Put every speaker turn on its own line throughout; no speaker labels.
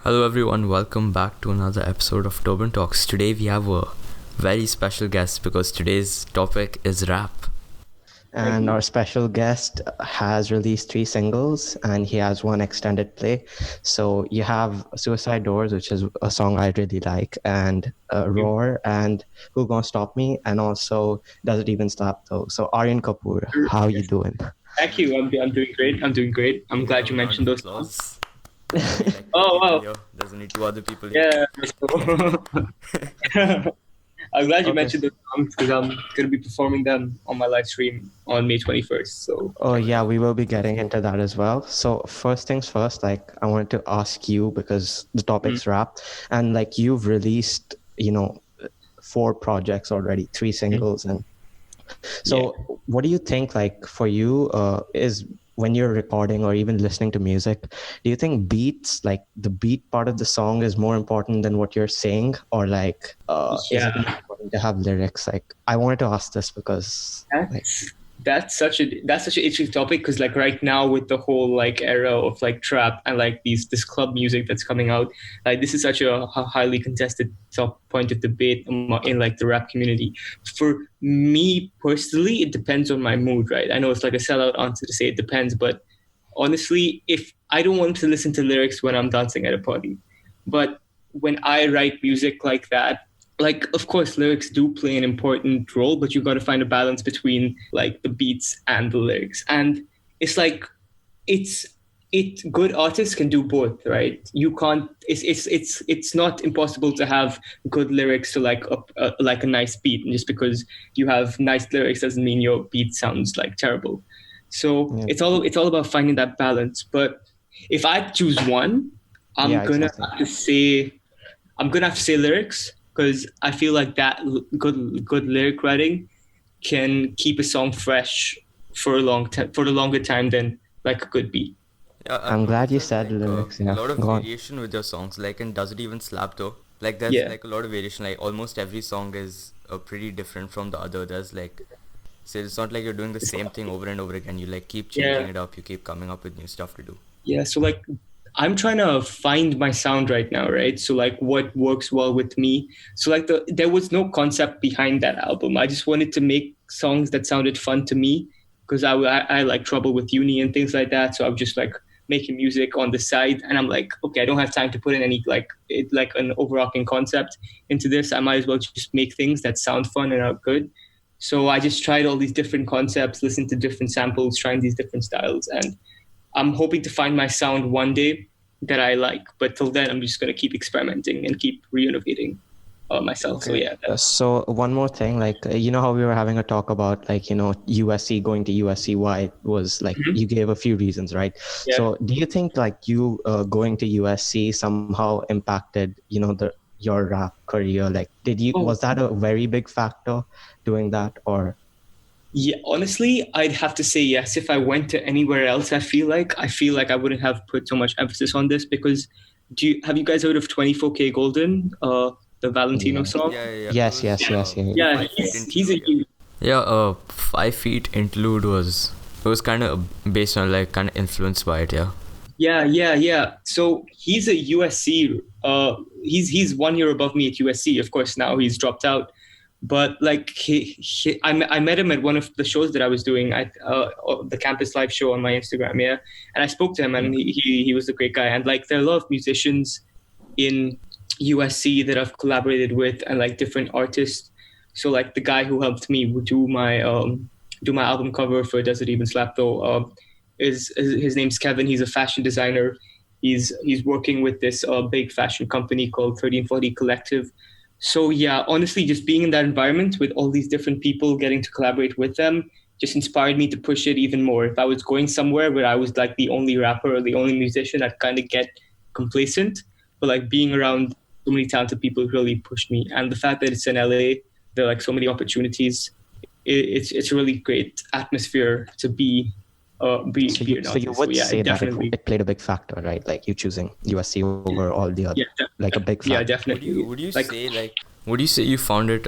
Hello everyone, welcome back to another episode of Turban Talks. Today we have a very special guest because today's topic is rap.
And our special guest has released 3 singles and he has one extended play. So you have Suicide Doors, which is a song I really like, and Roar and Who Gonna Stop Me, and also Does It Even Slap Though. So Aryan Kapoor, how you doing?
Thank you. I'm doing great. I'm doing great. I'm glad you mentioned those songs.
Like
Oh, wow.
here. There's only two other people here.
Yeah. I'm glad you
Okay.
mentioned those songs because I'm going to be performing them on my live stream on May 21st. So,
Oh yeah, we will be getting into that as well. So first things first, like I wanted to ask you because the topic's rap, and like you've released, 4 projects already, 3 singles, and so what do you think, like for you, is when you're recording or even listening to music, do you think beats, like the beat part of the song, is more important than what you're saying, or like is it more important to have lyrics? Like I wanted to ask this because like,
that's such an interesting topic because like right now with the whole like era of like trap and like this club music that's coming out, like this is such a highly contested top point of debate in like the rap community. For me personally, it depends on my mood, right? I know it's like a sellout answer to say it depends, but honestly, if I don't want to listen to lyrics when I'm dancing at a party, but when I write music like that, like of course lyrics do play an important role, but you got to find a balance between like the beats and the lyrics. And it's like it's good artists can do both, right? You can't it's not impossible to have good lyrics to like a nice beat, and just because you have nice lyrics doesn't mean your beat sounds like terrible. So
yeah.
it's all about finding that balance. But if I choose one, I'm
Yeah,
gonna
exactly.
have to say lyrics, because I feel like that good lyric writing can keep a song fresh for for a longer time than like a good beat.
Yeah, I've
I'm glad
noticed
you
there's
said
like
lyrics.
a
Yeah,
lot of
go on.
variation with your songs, like and does it even slap though? Like there's
Yeah.
like a lot of variation, like almost every song is pretty different from the other. There's like, so it's not like you're doing the same thing over and over again. You like keep changing
Yeah.
it up, you keep coming up with new stuff to do.
Yeah. So like I'm trying to find my sound right now, right? So like what works well with me. So like there was no concept behind that album. I just wanted to make songs that sounded fun to me because I like trouble with uni and things like that. So I was just like making music on the side, and I'm like, okay, I don't have time to put in any like an overarching concept into this. I might as well just make things that sound fun and are good. So I just tried all these different concepts, listened to different samples, trying these different styles, and I'm hoping to find my sound one day that I like. But till then, I'm just going to keep experimenting and keep re-innovating myself. So
Okay.
yeah,
So one more thing, like you know how we were having a talk about like USC, going to USC, why it was like you gave a few reasons, right?
yeah.
So do you think like you going to USC somehow impacted your rap career? Like
Oh,
was that a very big factor doing that, or
yeah. Honestly, I'd have to say yes. If I went to anywhere else, I feel like I wouldn't have put so much emphasis on this because have you guys heard of 24K Golden, the Valentino
yeah.
song?
Yeah. It
Yes,
was
yes, yes, yeah.
Yeah,
5 feet
he's a
interlude.
huge.
Yeah, 5 feet interlude was kind of based on like kind of influenced by it. Yeah.
Yeah. So he's a USC. He's 1 year above me at USC. Of course, now he's dropped out. But like I met him at one of the shows that I was doing at the campus live show on my Instagram. Yeah, and I spoke to him, and he was a great guy. And like there are a lot of musicians in USC that I've collaborated with, and like different artists. So like the guy who helped me do my album cover for Does It Even Slap Though, is his name's Kevin. He's a fashion designer. He's working with this big fashion company called 1340 Collective. So yeah, honestly, just being in that environment with all these different people, getting to collaborate with them, just inspired me to push it even more. If I was going somewhere where I was like the only rapper or the only musician, I'd kind of get complacent. But like being around so many talented people really pushed me. And the fact that it's in LA, there are like so many opportunities. It's a really great atmosphere to
So
be
you
an
so you
artist. So
would
yeah,
say
it
that
definitely.
it played a big factor, right? Like you choosing USC over all the other,
Yeah,
like a big
yeah,
factor.
Would you
definitely.
would you
Like
say like would you say you found it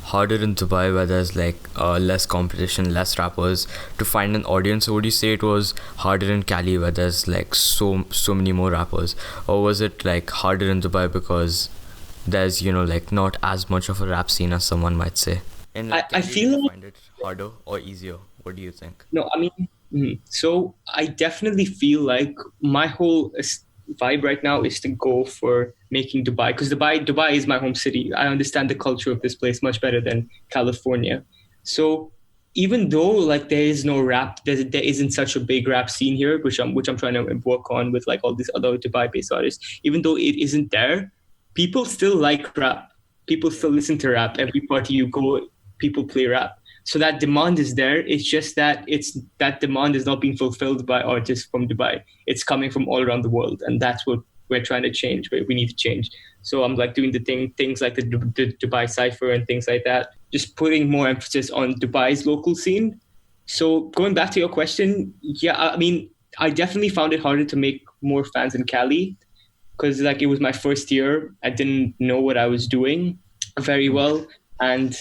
harder in Dubai where there's like less competition, less rappers to find an audience? Or would you say it was harder in Cali where there's like so many more rappers? Or was it like harder in Dubai because there's, you know, like not as much of a rap scene as someone might say? And like,
I
Cali, did
feel
you
like
find it harder or easier? What do you think?
no, I mean, so I definitely feel like my whole vibe right now is to go for making Dubai, because Dubai is my home city. I understand the culture of this place much better than California. So even though like there is no rap, there isn't such a big rap scene here, which I'm trying to work on with like all these other Dubai-based artists. Even though it isn't there, people still like rap. People still listen to rap. Every party you go, people play rap. So that demand is there. It's just that that demand is not being fulfilled by artists from Dubai. It's coming from all around the world, and that's what we're trying to change. We need to change. So I'm like doing things like the Dubai Cipher and things like that, just putting more emphasis on Dubai's local scene. So going back to your question, yeah, I mean, I definitely found it harder to make more fans in Cali because like it was my first year. I didn't know what I was doing very well, and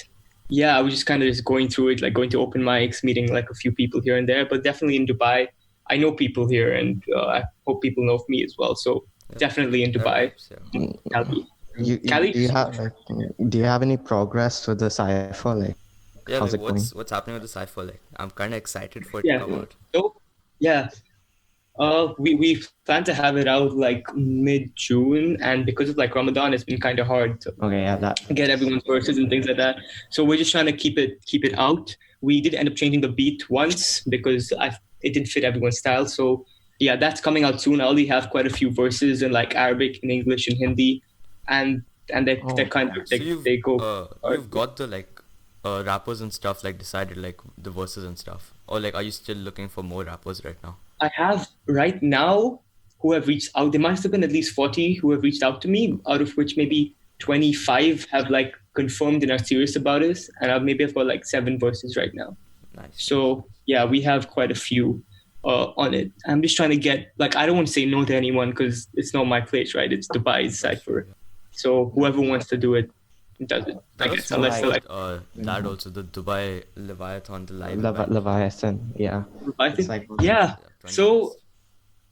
yeah, I was just kind of just going through it, like going to open mics, meeting like a few people here and there. But definitely in Dubai, I know people here, and I hope people know of me as well. So definitely in
That
Dubai,
helps, yeah.
Cali.
Do you have any progress with the cipher? Like,
Yeah,
how's
like
it going?
what's happening with the Cypher? Like, I'm kind of excited for it to
Yeah.
come out.
So yeah, we plan to have it out like mid-June, and because of like Ramadan, it's been kind of hard to
Okay, yeah, that.
get everyone's verses and things like that. So we're just trying to keep it out. We did end up changing the beat once because it didn't fit everyone's style. So yeah, that's coming out soon. I already have quite a few verses in like Arabic and English and Hindi, and they're kind of
So
they go.
you've got the like rappers and stuff like decided like the verses and stuff, or like are you still looking for more rappers right now?
I have right now who have reached out. There must have been at least 40 who have reached out to me, out of which maybe 25 have like confirmed and are serious about it. And I've got like 7 verses right now.
Nice.
So yeah, we have quite a few on it. I'm just trying to get like, I don't want to say no to anyone because it's not my place, right? It's Dubai's cipher. So whoever wants to do it does it. I guess unless they're like
that also the Dubai Leviathan, the live
Leviathan, yeah.
I
It's
think
like
yeah.
20
So
minutes.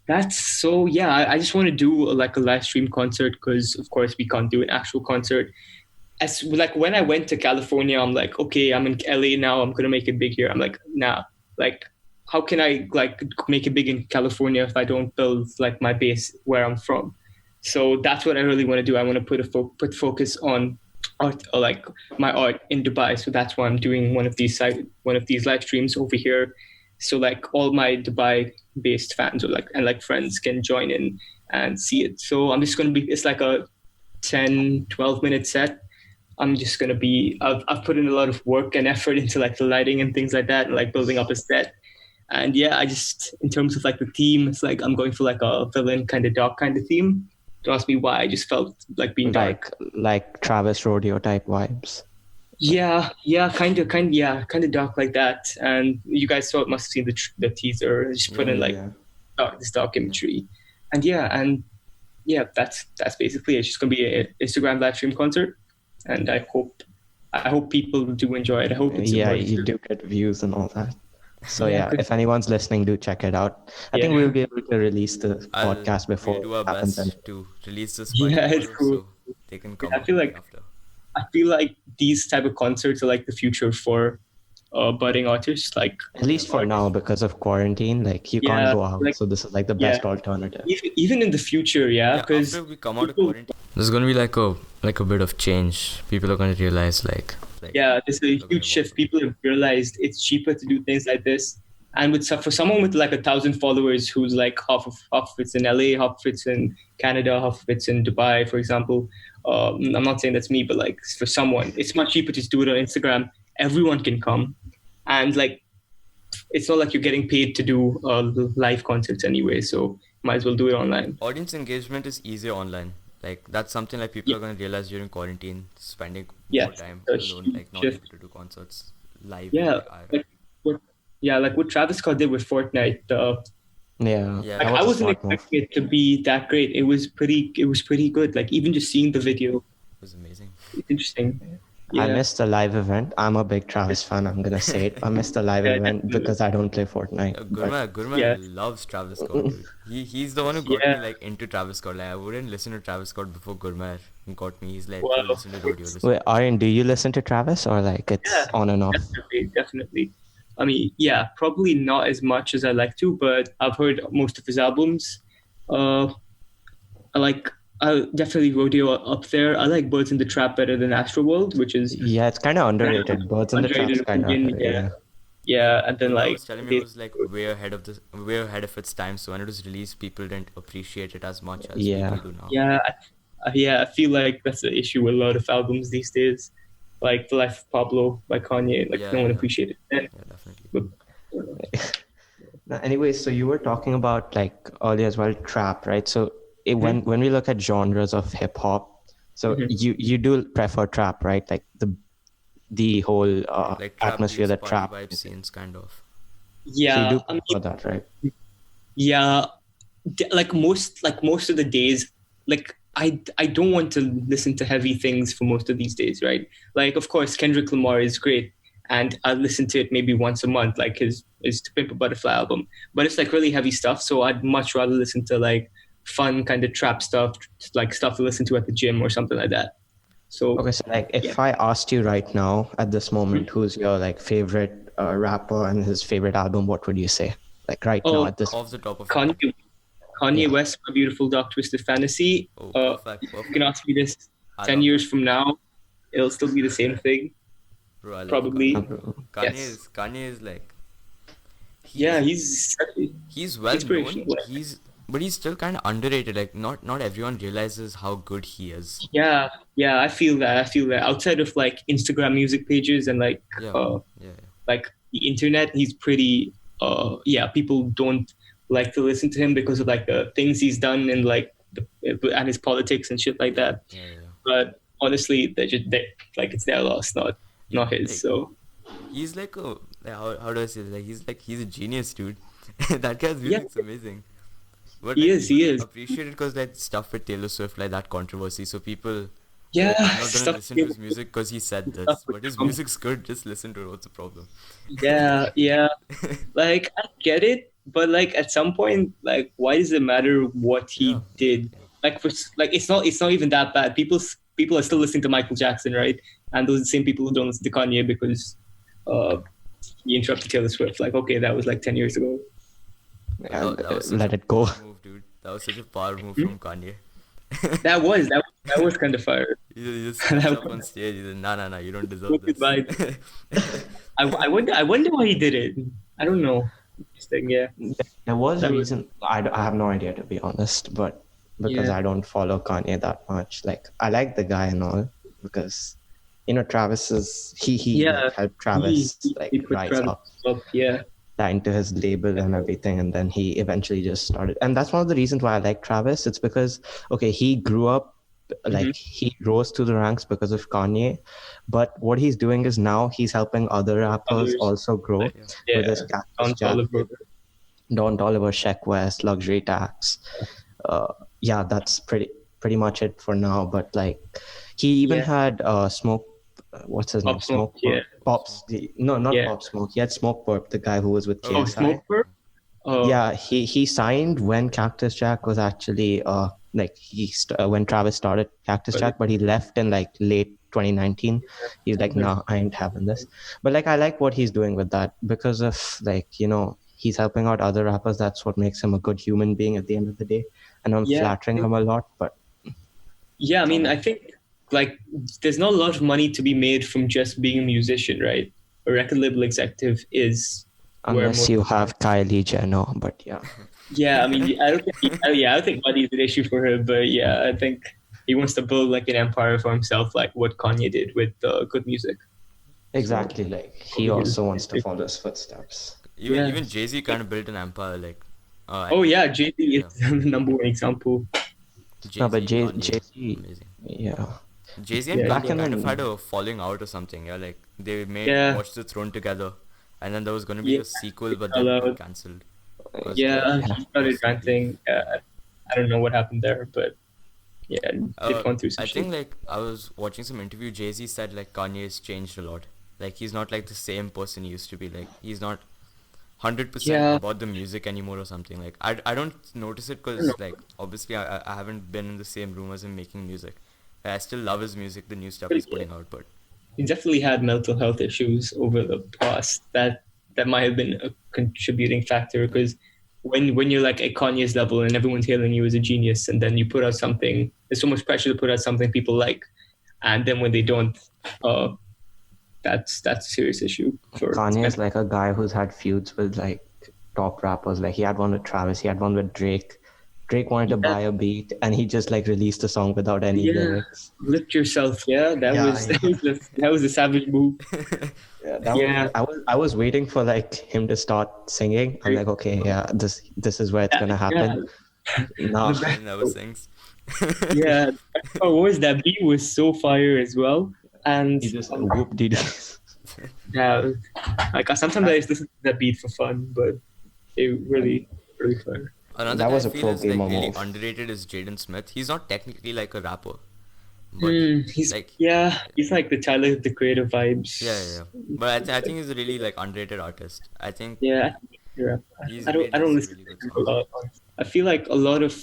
that's so yeah. I just want to do like a live stream concert because of course we can't do an actual concert. As like when I went to California, I'm like, okay, I'm in LA now. I'm gonna make it big here. I'm like, nah. Like, how can I like make it big in California if I don't build like my base where I'm from? So that's what I really want to do. I want to put focus on art, or like my art in Dubai. So that's why I'm doing one of these live streams over here. So like all my Dubai based fans or like friends can join in and see it. So I'm just going to be, it's like a 10-12 minute set. I'm just going to be, I've put in a lot of work and effort into like the lighting and things like that, and like building up a set. And yeah, I just, in terms of like the theme, it's like I'm going for like a villain kind of dark kind of theme. Don't ask me why, I just felt like being dark.
like Travis Rodeo type vibes.
Yeah, kind of dark like that. And you guys must have seen the teaser. Just put in like this dark imagery, and that's basically it. It's just gonna be an Instagram live stream concert, and I hope people do enjoy it. I hope it's
you do get views and all that. So if anyone's listening, do check it out. I think we'll be able to release the podcast before
we'll do our
it happens.
best to release this.
It's cool.
So they can come.
I feel like these type of concerts are like the future for budding artists. Like
at least for now, because of quarantine, like you can't go out. Like, so this is like the best alternative.
Even in the future, because
after we come out of quarantine, there's gonna be like a bit of change. People are gonna realize like
there's a huge shift. People have realized it's cheaper to do things like this. And for someone with like 1,000 followers who's like half of it's in LA, half of it's in Canada, half of it's in Dubai, for example. I'm not saying that's me, but like for someone, it's much cheaper to just do it on Instagram. Everyone can come, and like it's not like you're getting paid to do live concerts anyway. So might as well do it online.
Audience engagement is easier online. Like that's something like people are going to realize during quarantine, spending more time alone, like not able to do concerts live.
Like what Travis Scott did with Fortnite. Like, I wasn't expecting it to be that great. It was pretty good. Like even just seeing the video,
it was amazing.
It's interesting.
I
Yeah.
missed the live event. I'm a big Travis fan. I'm gonna say it. I missed the live
Yeah,
event
definitely.
because I don't play Fortnite. But
Gurma
Yeah.
loves Travis Scott, dude. He's the one who got
Yeah.
me like into Travis Scott. Like I wouldn't listen to Travis Scott before Gurma got me. He's like, bro,
Wow.
listen to Rodeo, listen.
wait, Aryan, do you listen to Travis or like
Yeah,
it's on and off?
definitely. I mean, yeah, probably not as much as I like to, but I've heard most of his albums. Uh, I like, I definitely Rodeo up there. I like Birds in the Trap better than Astroworld, which is
Yeah, it's kind of underrated. Birds in the
underrated
Trap's kind of
opinion. Yeah,
yeah.
yeah, and then
Gurma
like
was telling me it
they,
was like way ahead of its time. So when it was released, people didn't appreciate it as much as
Yeah.
people do now.
yeah, yeah, I feel like that's the issue with a lot of albums these days. Like The Life of Pablo by Kanye, like
Yeah,
no one
yeah,
appreciated it then.
yeah, definitely.
But
Now, anyway, so you were talking about like earlier as well, trap, right? So when we look at genres of hip hop, so
Mhm.
you do prefer trap, right? Like the whole
Like trap
atmosphere
beats,
that
party
trap.
vibe scenes, kind of.
So you
Yeah,
do
I mean,
prefer that, right?
yeah, like most of the days, like I don't want to listen to heavy things for most of these days, right? Like of course Kendrick Lamar is great, and I listen to it maybe once a month, like his To Pimp a Butterfly album. But it's like really heavy stuff, so I'd much rather listen to like fun kind of trap stuff, like stuff to listen to at the gym or something like that. So
Okay, so like
yeah.
if I asked you right now at this moment, who's your like favorite rapper and his favorite album, what would you say? Like right now
Oh,
at this,
Off the top of your head.
Kanye Kanye
yeah.
West, My Beautiful Dark Twisted Fantasy.
Oh,
You
perfect.
can ask me this
I
10
love
years
that.
from now, it'll still be the same thing.
Bro, I love
Probably.
Kanye.
Bro.
Yes.
Kanye is like
Yeah,
he's
he's
well known.
inspirational.
But he's still kind of underrated. Like not everyone realizes how good he is.
Yeah, yeah, I feel that. I feel that. Outside of like Instagram music pages and
Yeah,
uh
yeah,
like the internet, he's pretty yeah, people don't like to listen to him because of like the things he's done and like and his politics and shit like that.
yeah, yeah.
But honestly, like it's their loss, not his.
Like
So
he's like a like, how do I say this? Like he's a genius, dude. That guy's
yeah,
music's amazing. But
he
like
is. He
people
is.
appreciate it because that stuff with Taylor Swift, like that controversy. So people
Yeah,
like, I'm not gonna
stuff.
listen to his music because he said
Stuff
this.
with
But his
Trump.
music's good. Just listen to it. What's the problem?
Yeah, yeah. Like I get it, but like at some point, like why does it matter what
Yeah,
he did?
exactly.
Like like it's not even that bad. People are still listening to Michael Jackson, right? And those are the same people who don't listen to Kanye because uh he interrupted Taylor Swift. Like okay, that was like 10 years ago.
But
And
that was such
let
a
it go.
power move, dude. That was such a power move
Hmm?
from Kanye.
That was kind of fire.
He just
That
steps
was
up on stage. He said, nah, you don't deserve
wicked
this.
vibe. I wonder why he did it. I don't know. Interesting, yeah.
There was a
That was
reason. I have no idea to be honest, but because
yeah.
I don't follow Kanye that much, like I like the guy and all because Travis is he
Yeah.
like helped
He,
Travis
he,
like
he put
rise
Travis
up,
up, yeah.
signed to his label and everything, and then he eventually just started. And that's one of the reasons why I like Travis. It's because okay, he grew up like he rose to the ranks because of Kanye, but what he's doing is now he's helping other rappers
Others,
also grow
like,
Yeah.
with his
yeah.
Cactus
Don
Jack,
Toliver.
Don Toliver, Sheck West, Luxury Tax. Yeah, that's pretty much it for now. But like, he even
Yeah.
had Smoke. What's his name?
Pop Smoke, yeah.
Pops. No, not
Yeah.
Pop Smoke. He had Smoke Purp, the guy who was with
Oh,
Oh,
KSI.
Smoke Purp? Oh,
Yeah, he signed when Cactus Jack was actually like when Travis started Cactus Jack, but he left in like late 2019. He's like, nah, I ain't having this. But like I like what he's doing with that because of like he's helping out other rappers. That's what makes him a good human being at the end of the day. And I'm
Yeah.
flattering him a lot, but
Yeah, I mean, I think like there's not a lot of money to be made from just being a musician, right? A record label executive is where
unless
most.
you have Kylie Jenner, but yeah.
Yeah, I mean, I don't think money is an issue for him, but yeah, I think he wants to build like an empire for himself, like what Kanye did with good music.
Exactly, like he also wants to follow his footsteps.
Yeah.
Even Jay-Z kind of built an empire. Like,
Oh yeah, Jay-Z is the number one example.
No, but
Kanye,
Jay-Z,
amazing.
yeah.
Jay-Z and
Yeah,
Back
Kanye
in
kind
the-
of had a falling out or something. Yeah, like they made
Yeah.
Watch the Throne together, and then there was gonna be
Yeah,
a sequel, but
fell
then it got
out.
cancelled. 'Cause
Yeah,
the-
he started ranting. I don't know what happened there, but Yeah, they've gone through some
I
shit.
think like I was watching some interview. Jay-Z said like Kanye's changed a lot. Like he's not like the same person he used to be. Like he's not 100%
Yeah,
about the music anymore or something. Like I don't notice it
I don't know.
because like obviously I haven't been in the same room as him making music. I still love his music, the new stuff
But
he's
yeah,
putting out. But
he definitely had mental health issues over the past. That might have been a contributing factor because when you're like at Kanye's level and everyone's hailing you as a genius, and then you put out something, there's so much pressure to put out something people like, and then when they don't, uh, that's a serious issue for
Kanye is like a guy who's had feuds with like top rappers. Like he had one with Travis, he had one with Drake. Drake wanted to
yeah,
buy a beat, and he just like released a song without any
yeah,
lyrics.
lift yourself. Yeah, that
Yeah,
was
yeah.
that was a savage move.
Yeah, that
Yeah,
was, I was waiting for like him to start singing. I'm like, okay, yeah, this is where it's gonna
yeah.
happen. Nah,
The
he
best,
never sings.
yeah. Oh, what was that beat was so fire as well, and
he just whoop did.
yeah, like sometimes I just listen to that beat for fun, but it really fun.
Another
That
guy I
was a
feel
pro
is like
gamer
really
move.
underrated is Jaden Smith. He's not technically like a rapper, but like
He's like the Tyler the Creator vibes.
yeah. But I think he's a really like underrated artist. I think
Yeah, yeah.
he's
I
made
don't
some
listen
really
to
good
him a
songs.
lot. I feel like a lot of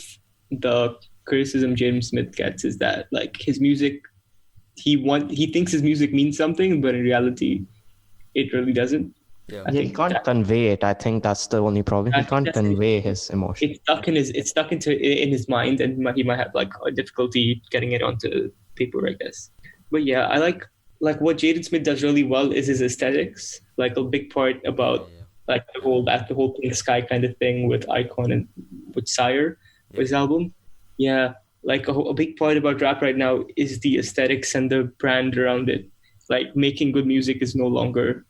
the criticism James Smith gets is that like his music, he thinks his music means something, but in reality, it really doesn't.
Yeah.
I
Yeah, he
think
can't convey it. I think that's the only problem.
I
He
think
can't
that's it.
convey his emotion.
It's stuck in his mind, and he might have like a difficulty getting it onto paper, I guess. But yeah, I like what Jaden Smith does really well is his aesthetics. Like a big part about
Yeah.
like the whole pink sky kind of thing with Icon and with Sire,
Yeah.
his album. Yeah, like a big part about rap right now is the aesthetics and the brand around it. Like making good music is no longer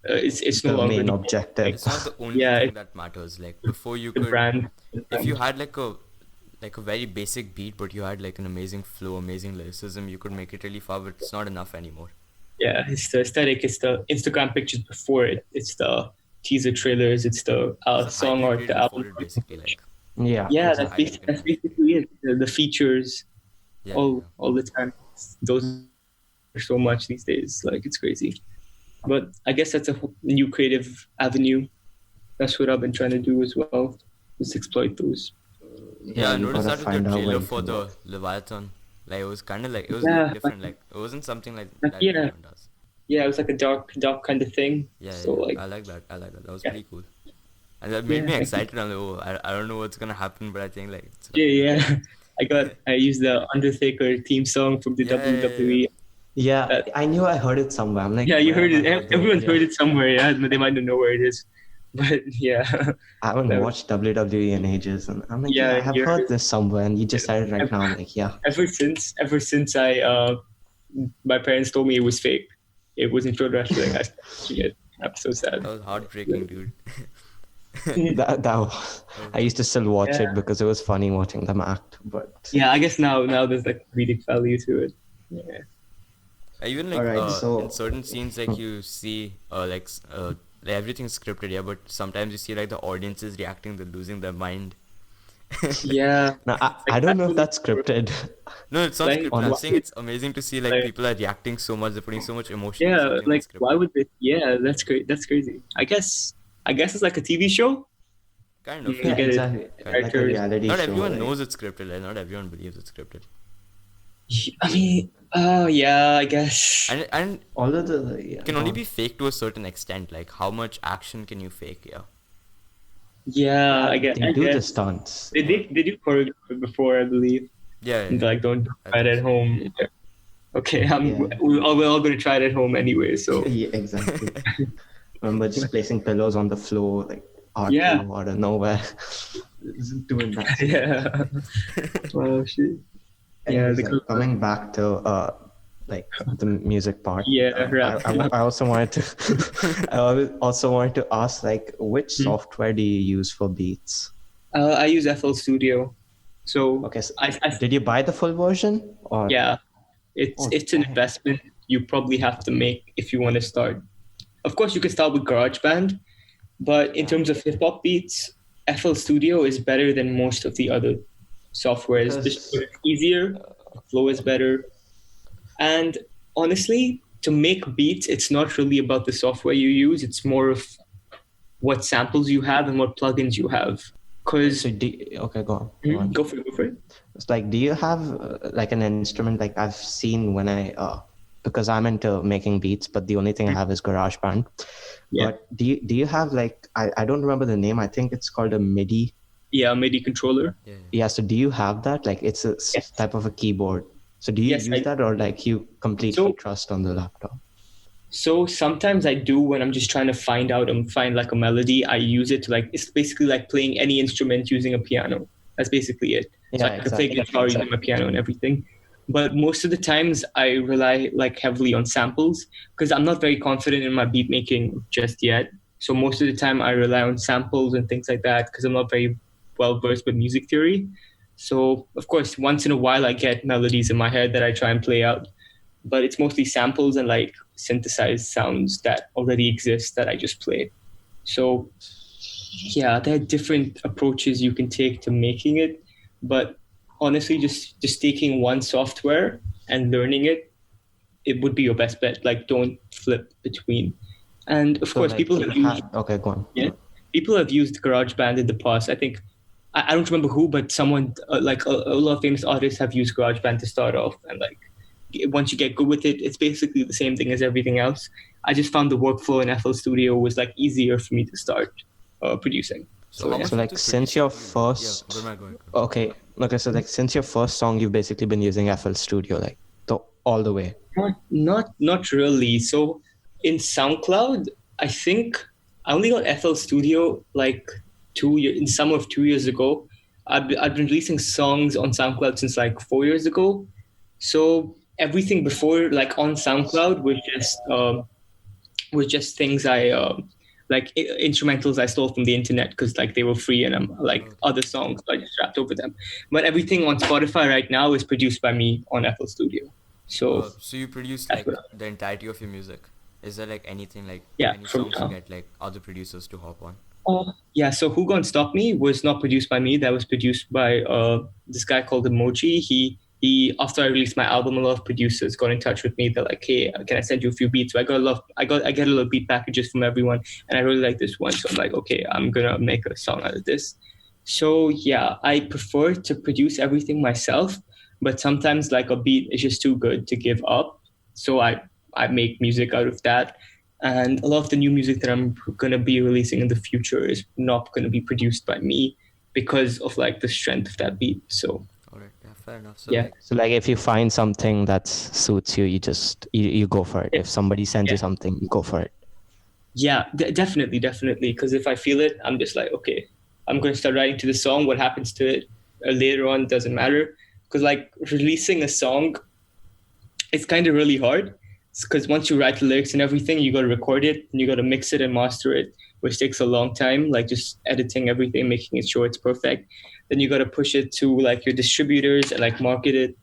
it's no
The
longer
main
the
objective.
It's not the only
yeah,
thing
it's
that matters. Like before you
the
could,
brand.
if you had like a very basic beat, but you had like an amazing flow, amazing lyricism, you could make it really far. But it's not enough anymore.
Yeah, it's the aesthetic, it's the Instagram pictures before it, it's the teaser trailers, it's the
It's the hype
song
you
art,
create
the
before
album.
it, basically. Like
Yeah,
Yeah,
it's the hype you can
that's
have.
basically it. The features,
Yeah.
all the time. Those are so much these days. Like it's crazy. But I guess that's a new creative avenue. That's what I've been trying to do as well. Just exploit those.
Yeah, I
you
noticed
gotta
that with the
find out
trailer
when you
for
can
the
work.
Leviathan. Like it was kind of like it was
Yeah,
different. Like it wasn't something like
like,
that
yeah.
everyone does.
Yeah, it was like a dark kind of thing.
Yeah,
So like
I like that. I like that. That was
yeah,
pretty cool. And that made me
yeah,
excited. I'm like, oh, I don't know what's gonna happen, but I think like it's
yeah,
gonna be
yeah.
good.
I used the Undertaker theme song from the
Yeah.
WWE.
Yeah,
That,
I knew I heard it somewhere. I'm like,
yeah, you
where
heard
have I
it.
heard that?
Everyone's
Yeah.
heard it somewhere. Yeah, but they might not know where it is. But yeah,
I haven't
that-
watched WWE in ages, and I'm like, yeah, I
yeah,
have
you
heard
heard
this somewhere, and you just said it right now. I'm like, yeah,
ever since I my parents told me it was fake. It wasn't pro wrestling. I started watching it. I'm so sad.
That was heartbreaking, dude.
I used to still watch
Yeah.
it because it was funny watching them act. But
Yeah, I guess now there's like comedic value to it. Yeah.
Even like
Alright, so-
in certain scenes, like you see like everything's scripted, yeah. But sometimes you see like the audience is reacting, they're losing their mind.
Yeah.
now I don't know if that's scripted.
No, it's not
Like,
scripted. I'm
why-
saying it's amazing to see like
like-
people are reacting so much, they're putting so much emotion. into
Yeah,
something
like
that's scripted.
why would they? Yeah, that's great. That's crazy. I guess it's like a TV show.
Kind of.
You
Yeah,
get it.
exactly. Like a
Characters.
reality
Not
show.
everyone
like-
knows it's scripted. Like not everyone believes it's scripted.
I mean, oh yeah, I guess.
And
Although the yeah,
it can only be fake to a certain extent. Like how much action can you fake? Yeah.
Yeah, I guess.
they do the stunts.
They do choreograph before, I believe.
Yeah.
And like, don't
I
try it
think
at
so.
home. Okay,
Yeah.
we're all going to try it at home anyway. So
Yeah, exactly. Remember just placing pillows on the floor, like
Yeah.
out of nowhere, doing that.
yeah. Oh shit. Yeah,
Anyways,
the
like, coming back to like the music part.
Yeah, right.
I also wanted to also wanted to ask like which
Hmm.
software do you use for beats?
I use FL Studio. So
Okay, so
I
did you buy the full version or
yeah, it's
Oh,
it's an
damn.
investment you probably have to make if you want to start. Of course, you can start with GarageBand, but in terms of hip hop beats, FL Studio is better than most of the other software is just
Because
easier, the flow is better. And honestly, to make beats, it's not really about the software you use. It's more of what samples you have and what plugins you have. Because
okay, go on.
go for it, go for it.
It's like, do you have like an instrument? Like I've seen when because I'm into making beats, but the only thing I have is GarageBand.
Yeah.
But do you have like, I don't remember the name. I think it's called a MIDI.
Yeah, MIDI controller.
Yeah. So do you have that? Like it's a type of a keyboard. So do you use that, or like you completely trust on the laptop?
So sometimes I do when I'm just trying to find like a melody. I use it to like, it's basically like playing any instrument using a piano. That's basically it. So I can play guitar using my piano and everything. But most of the times I rely like heavily on samples because I'm not very confident in my beat making just yet. So most of the time I rely on samples and things like that because I'm not very well versed with music theory. So of course, once in a while I get melodies in my head that I try and play out, but it's mostly samples and like synthesized sounds that already exist that I just play. So yeah, there are different approaches you can take to making it, but honestly, just taking one software and learning it would be your best bet. Like, don't flip between. And of course,
like
people have used.
Okay, go on.
Yeah, people have used GarageBand in the past. I think I don't remember who, but someone like a lot of famous artists have used GarageBand to start off, and like once you get good with it, it's basically the same thing as everything else. I just found the workflow in FL Studio was like easier for me to start producing.
So
like since your first,
go ahead.
Okay, so like since your first song, you've basically been using FL Studio like all the way.
Not really. So in SoundCloud, I think I only got FL Studio like in summer of 2 years ago. I've been releasing songs on SoundCloud since like 4 years ago. So everything before like on SoundCloud was just things I like instrumentals I stole from the internet because like they were free and I'm like other songs I just rapped over them. But everything on Spotify right now is produced by me on FL Studio. So
you produce like the entirety of your music. Is there like anything like any songs you get like other producers to hop on?
Yeah, so Who Gonna Stop Me was not produced by me. That was produced by this guy called Emoji. He after I released my album, a lot of producers got in touch with me. They're like, "Hey, can I send you a few beats?" So I get a lot of beat packages from everyone, and I really like this one. So I'm like, okay, I'm gonna make a song out of this. So yeah, I prefer to produce everything myself, but sometimes like a beat is just too good to give up. So I make music out of that. And a lot of the new music that I'm going to be releasing in the future is not going to be produced by me because of like the strength of that beat. So,
all right, yeah, fair enough. So,
yeah. So like if you find something that suits you, you just, you go for it. If somebody sends you something, you go for it.
Yeah, definitely. Because if I feel it, I'm just like, okay, I'm going to start writing to the song. What happens to it later on doesn't matter. Because like releasing a song, it's kind of really hard. Because once you write the lyrics and everything, you got to record it and you got to mix it and master it, which takes a long time, like just editing everything, making it sure it's perfect. Then you got to push it to like your distributors and like market it.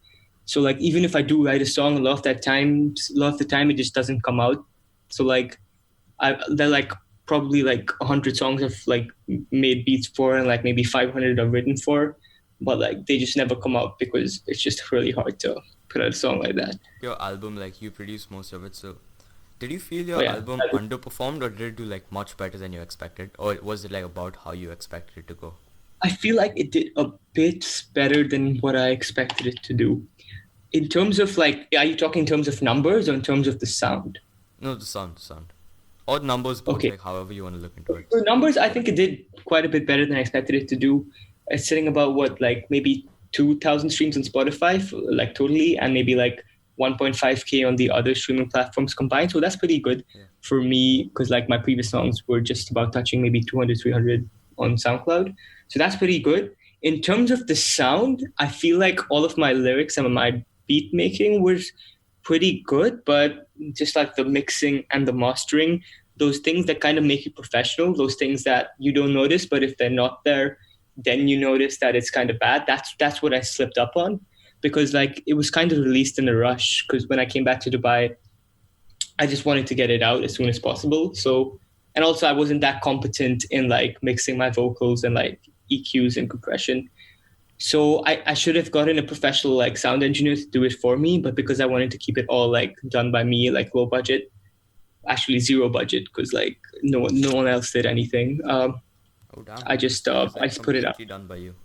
So like, even if I do write a song, a lot of the time, it just doesn't come out. So like, they're like probably like 100 songs I've like made beats for and like maybe 500 I've written for, but like they just never come out because it's just really hard to put out a song like that.
Your album, like you produced most of it, so did you feel your album underperformed or did it do like much better than you expected, or was it like about how you expected it to go?
I feel like it did a bit better than what I expected it to do. In terms of like, are you talking in terms of numbers or in terms of the sound?
No, the sound. Or numbers, both, like however you want to look into it.
For numbers, I think it did quite a bit better than I expected it to do. It's sitting about like maybe 2,000 streams on Spotify, like totally, and maybe like 1.5K on the other streaming platforms combined. So that's pretty good for me because like my previous songs were just about touching maybe 200, 300 on SoundCloud. So that's pretty good. In terms of the sound, I feel like all of my lyrics and my beat making was pretty good, but just like the mixing and the mastering, those things that kind of make you professional, those things that you don't notice, but if they're not there, then you notice that it's kind of bad. That's what I slipped up on because like it was kind of released in a rush because when I came back to Dubai, I just wanted to get it out as soon as possible. So, and also I wasn't that competent in like mixing my vocals and like EQs and compression. So I should have gotten a professional like sound engineer to do it for me, but because I wanted to keep it all like done by me, like low budget, actually zero budget, because like no one else did anything.
Oh damn.
I just
It's like
put it up.
completely done by you.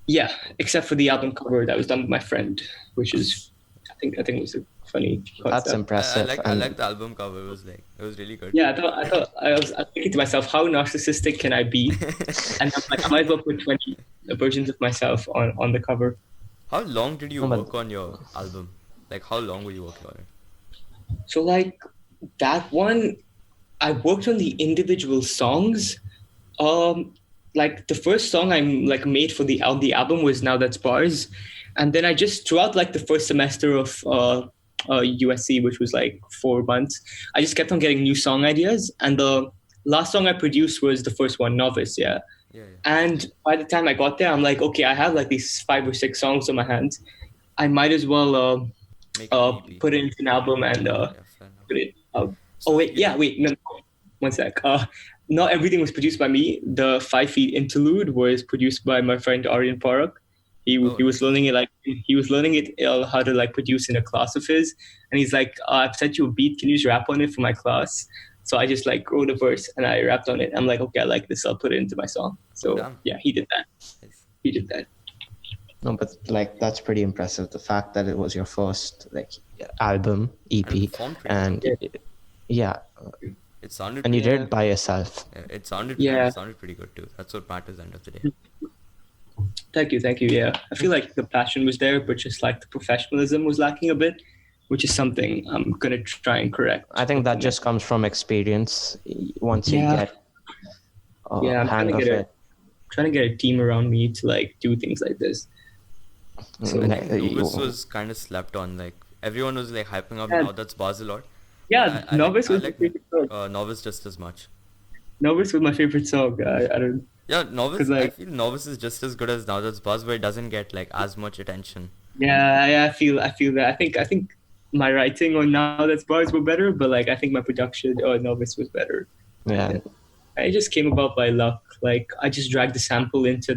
Yeah, except for the album cover that was done with my friend, which is I think was a funny concept.
That's impressive.
I like the album cover. It was really good.
Yeah, I was thinking to myself, how narcissistic can I be? And I'm like, I might as well put 20 versions of myself on the cover.
How long did you
No, but-
work on your album? Like how long were you working on it?
So like that one, I worked on the individual songs. Like the first song I like made for the album was Now That's Bars, and then I just throughout like the first semester of USC, which was like 4 months, I just kept on getting new song ideas, and the last song I produced was the first one, Novice. Yeah.
Yeah.
And by the time I got there, I'm like, okay, I have like these 5 or 6 songs on my hands. I might as well
Make an EP.
put it into an album and
Yeah, fair enough.
put it out.
So,
Wait, no, one sec. Not everything was produced by me. The 5 Feet interlude was produced by my friend Aryan Kapoor. He was learning it how to like produce in a class of his, and he's like, I've sent you a beat. Can you just rap on it for my class? So I just like wrote a verse and I rapped on it. I'm like, okay, I like this. I'll put it into my song. So
Damn.
yeah, he did that.
Nice.
He did that.
No, but like that's pretty impressive. The fact that it was your first like album EP,
And it performed pretty
and yeah,
It sounded.
and you
pretty
did it by yourself.
Yeah, it sounded.
Yeah.
It sounded pretty good too. That's what matters at the end of the day.
Thank you. Yeah, I feel like the passion was there, but just like the professionalism was lacking a bit, which is something I'm gonna try and correct.
I think that just comes from experience. Once you
Yeah.
get
Yeah, I'm
hang
trying
of
to get
it.
trying to get a team around me to like do things like this. So,
Like,
Novice was kind of slept on. Like everyone was like hyping up.
Yeah.
Now That's Bars a lot.
Yeah,
I
Novice
like,
was
I
my favorite song.
like Novice just as much.
Novice was my favorite song. I don't.
Yeah, Novice.
'Cause,
I
like-
feel Novice is just as good as Now That's Bars, but it doesn't get like as much attention.
Yeah, I feel that. I think my writing on Now That's Bars were better, but like I think my production on Novice was better.
yeah.
It just came about by luck. Like I just dragged the sample into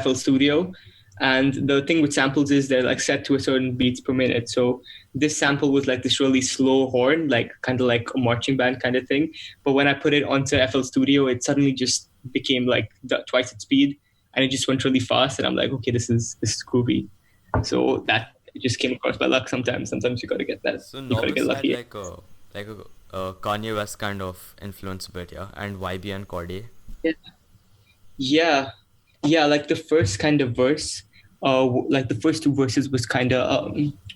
FL Studio, and the thing with samples is they're like set to a certain beats per minute. So this sample was like this really slow horn, like kind of like a marching band kind of thing. But when I put it onto FL Studio, it suddenly just became like twice its speed, and it just went really fast. And I'm like, okay, this is groovy. So that it just came across by luck. Sometimes you got to get that.
So
You got to
Novice
get
had
lucky.
like a Kanye West kind of influence a bit, yeah, and YB and Corday.
Yeah, like the first kind of verse, like the first 2 verses was kind of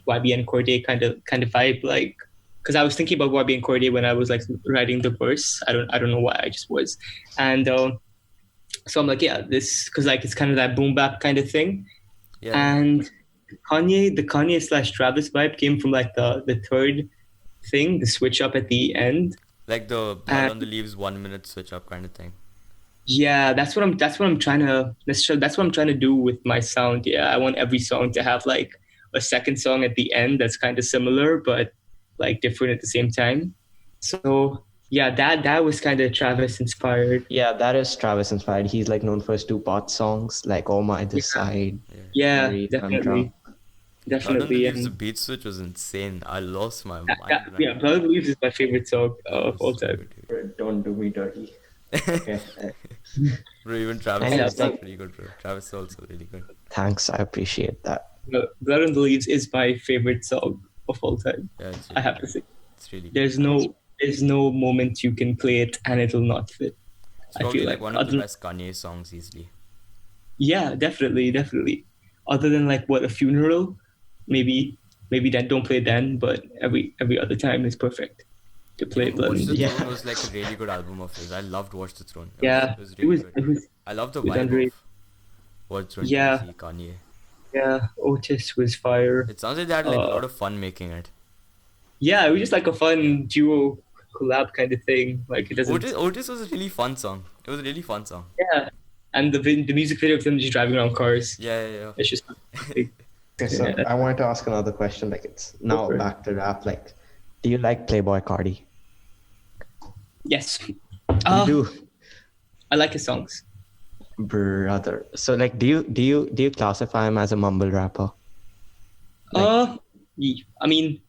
YB and Corday kind of vibe, like because I was thinking about YB and Corday when I was like writing the verse. I don't know why, I just was, and so I'm like, yeah, this because like it's kind of that boom bap kind of thing,
Yeah.
and the Kanye / Travis vibe came from like the third thing, the switch up at the end.
Like the blood on the leaves 1 minute switch up kind of thing.
Yeah, that's what I'm trying to do with my sound. Yeah, I want every song to have like a second song at the end that's kind of similar but like different at the same time. So yeah, that was kind of Travis inspired.
Yeah, that is Travis inspired. He's like known for his 2-part songs, like "Oh My This Side."
Yeah,
Very
definitely.
Blood on the leaves, the
And
beat switch was insane. I lost my mind.
yeah, Blood on the Leaves is my favorite song of all time.
Don't do me dirty. Okay.
Bro, even Travis
And
is
it's like-
pretty good, bro. Travis is also really good.
Thanks, I appreciate that.
Blood on the Leaves is my favorite song of all time.
Yeah, it's
I
really
have to
good.
say,
It's really good.
there's no moment you can play it and it'll not fit.
It's
I
probably
feel
like
like
one of the
other-
best Kanye songs easily.
Yeah, definitely. Other than like what, a funeral, maybe then don't play then, but every other time is perfect to play
Even
Blood.
Watch the
Yeah.
Throne was like a really good album of his. I loved Watch the Throne.
Yeah,
It was really good.
it was
I love the
it was
vibe
underrated.
of Watch the Throne,
Yeah.
Jay-Z, Kanye.
yeah. Otis was fire.
It sounds like they had like a
Uh,
lot of fun making it.
Yeah, it was just like a fun duo collab kind of thing. Like it doesn't.
Otis was a really fun song. It was a really fun song.
Yeah, and the music video of them just driving around cars.
Yeah.
It's just.
Okay, so
Yeah.
I wanted to ask another question. Like, it's now
for it.
back to rap. Like, do you like Playboy Cardi?
Yes.
You do.
I like his songs.
Brother. So like, do you classify him as a mumble rapper? Like,
I mean,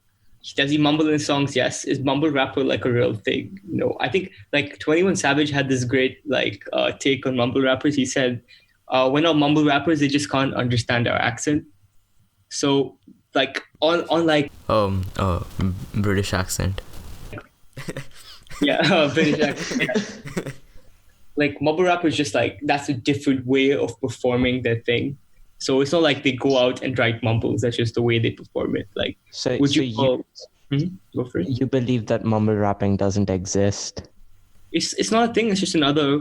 does he mumble in songs? Yes. Is mumble rapper like a real thing? No. I think like 21 Savage had this great like take on mumble rappers. He said, when our mumble rappers, they just can't understand our accent. So like on like
British accent.
yeah, British accent. Yeah. Like mumble rappers, just like that's a different way of performing their thing. So it's not like they go out and write mumbles. That's just the way they perform it. Like,
so
would
so
you call? Go for it.
you believe that mumble rapping doesn't exist?
It's not a thing. It's just another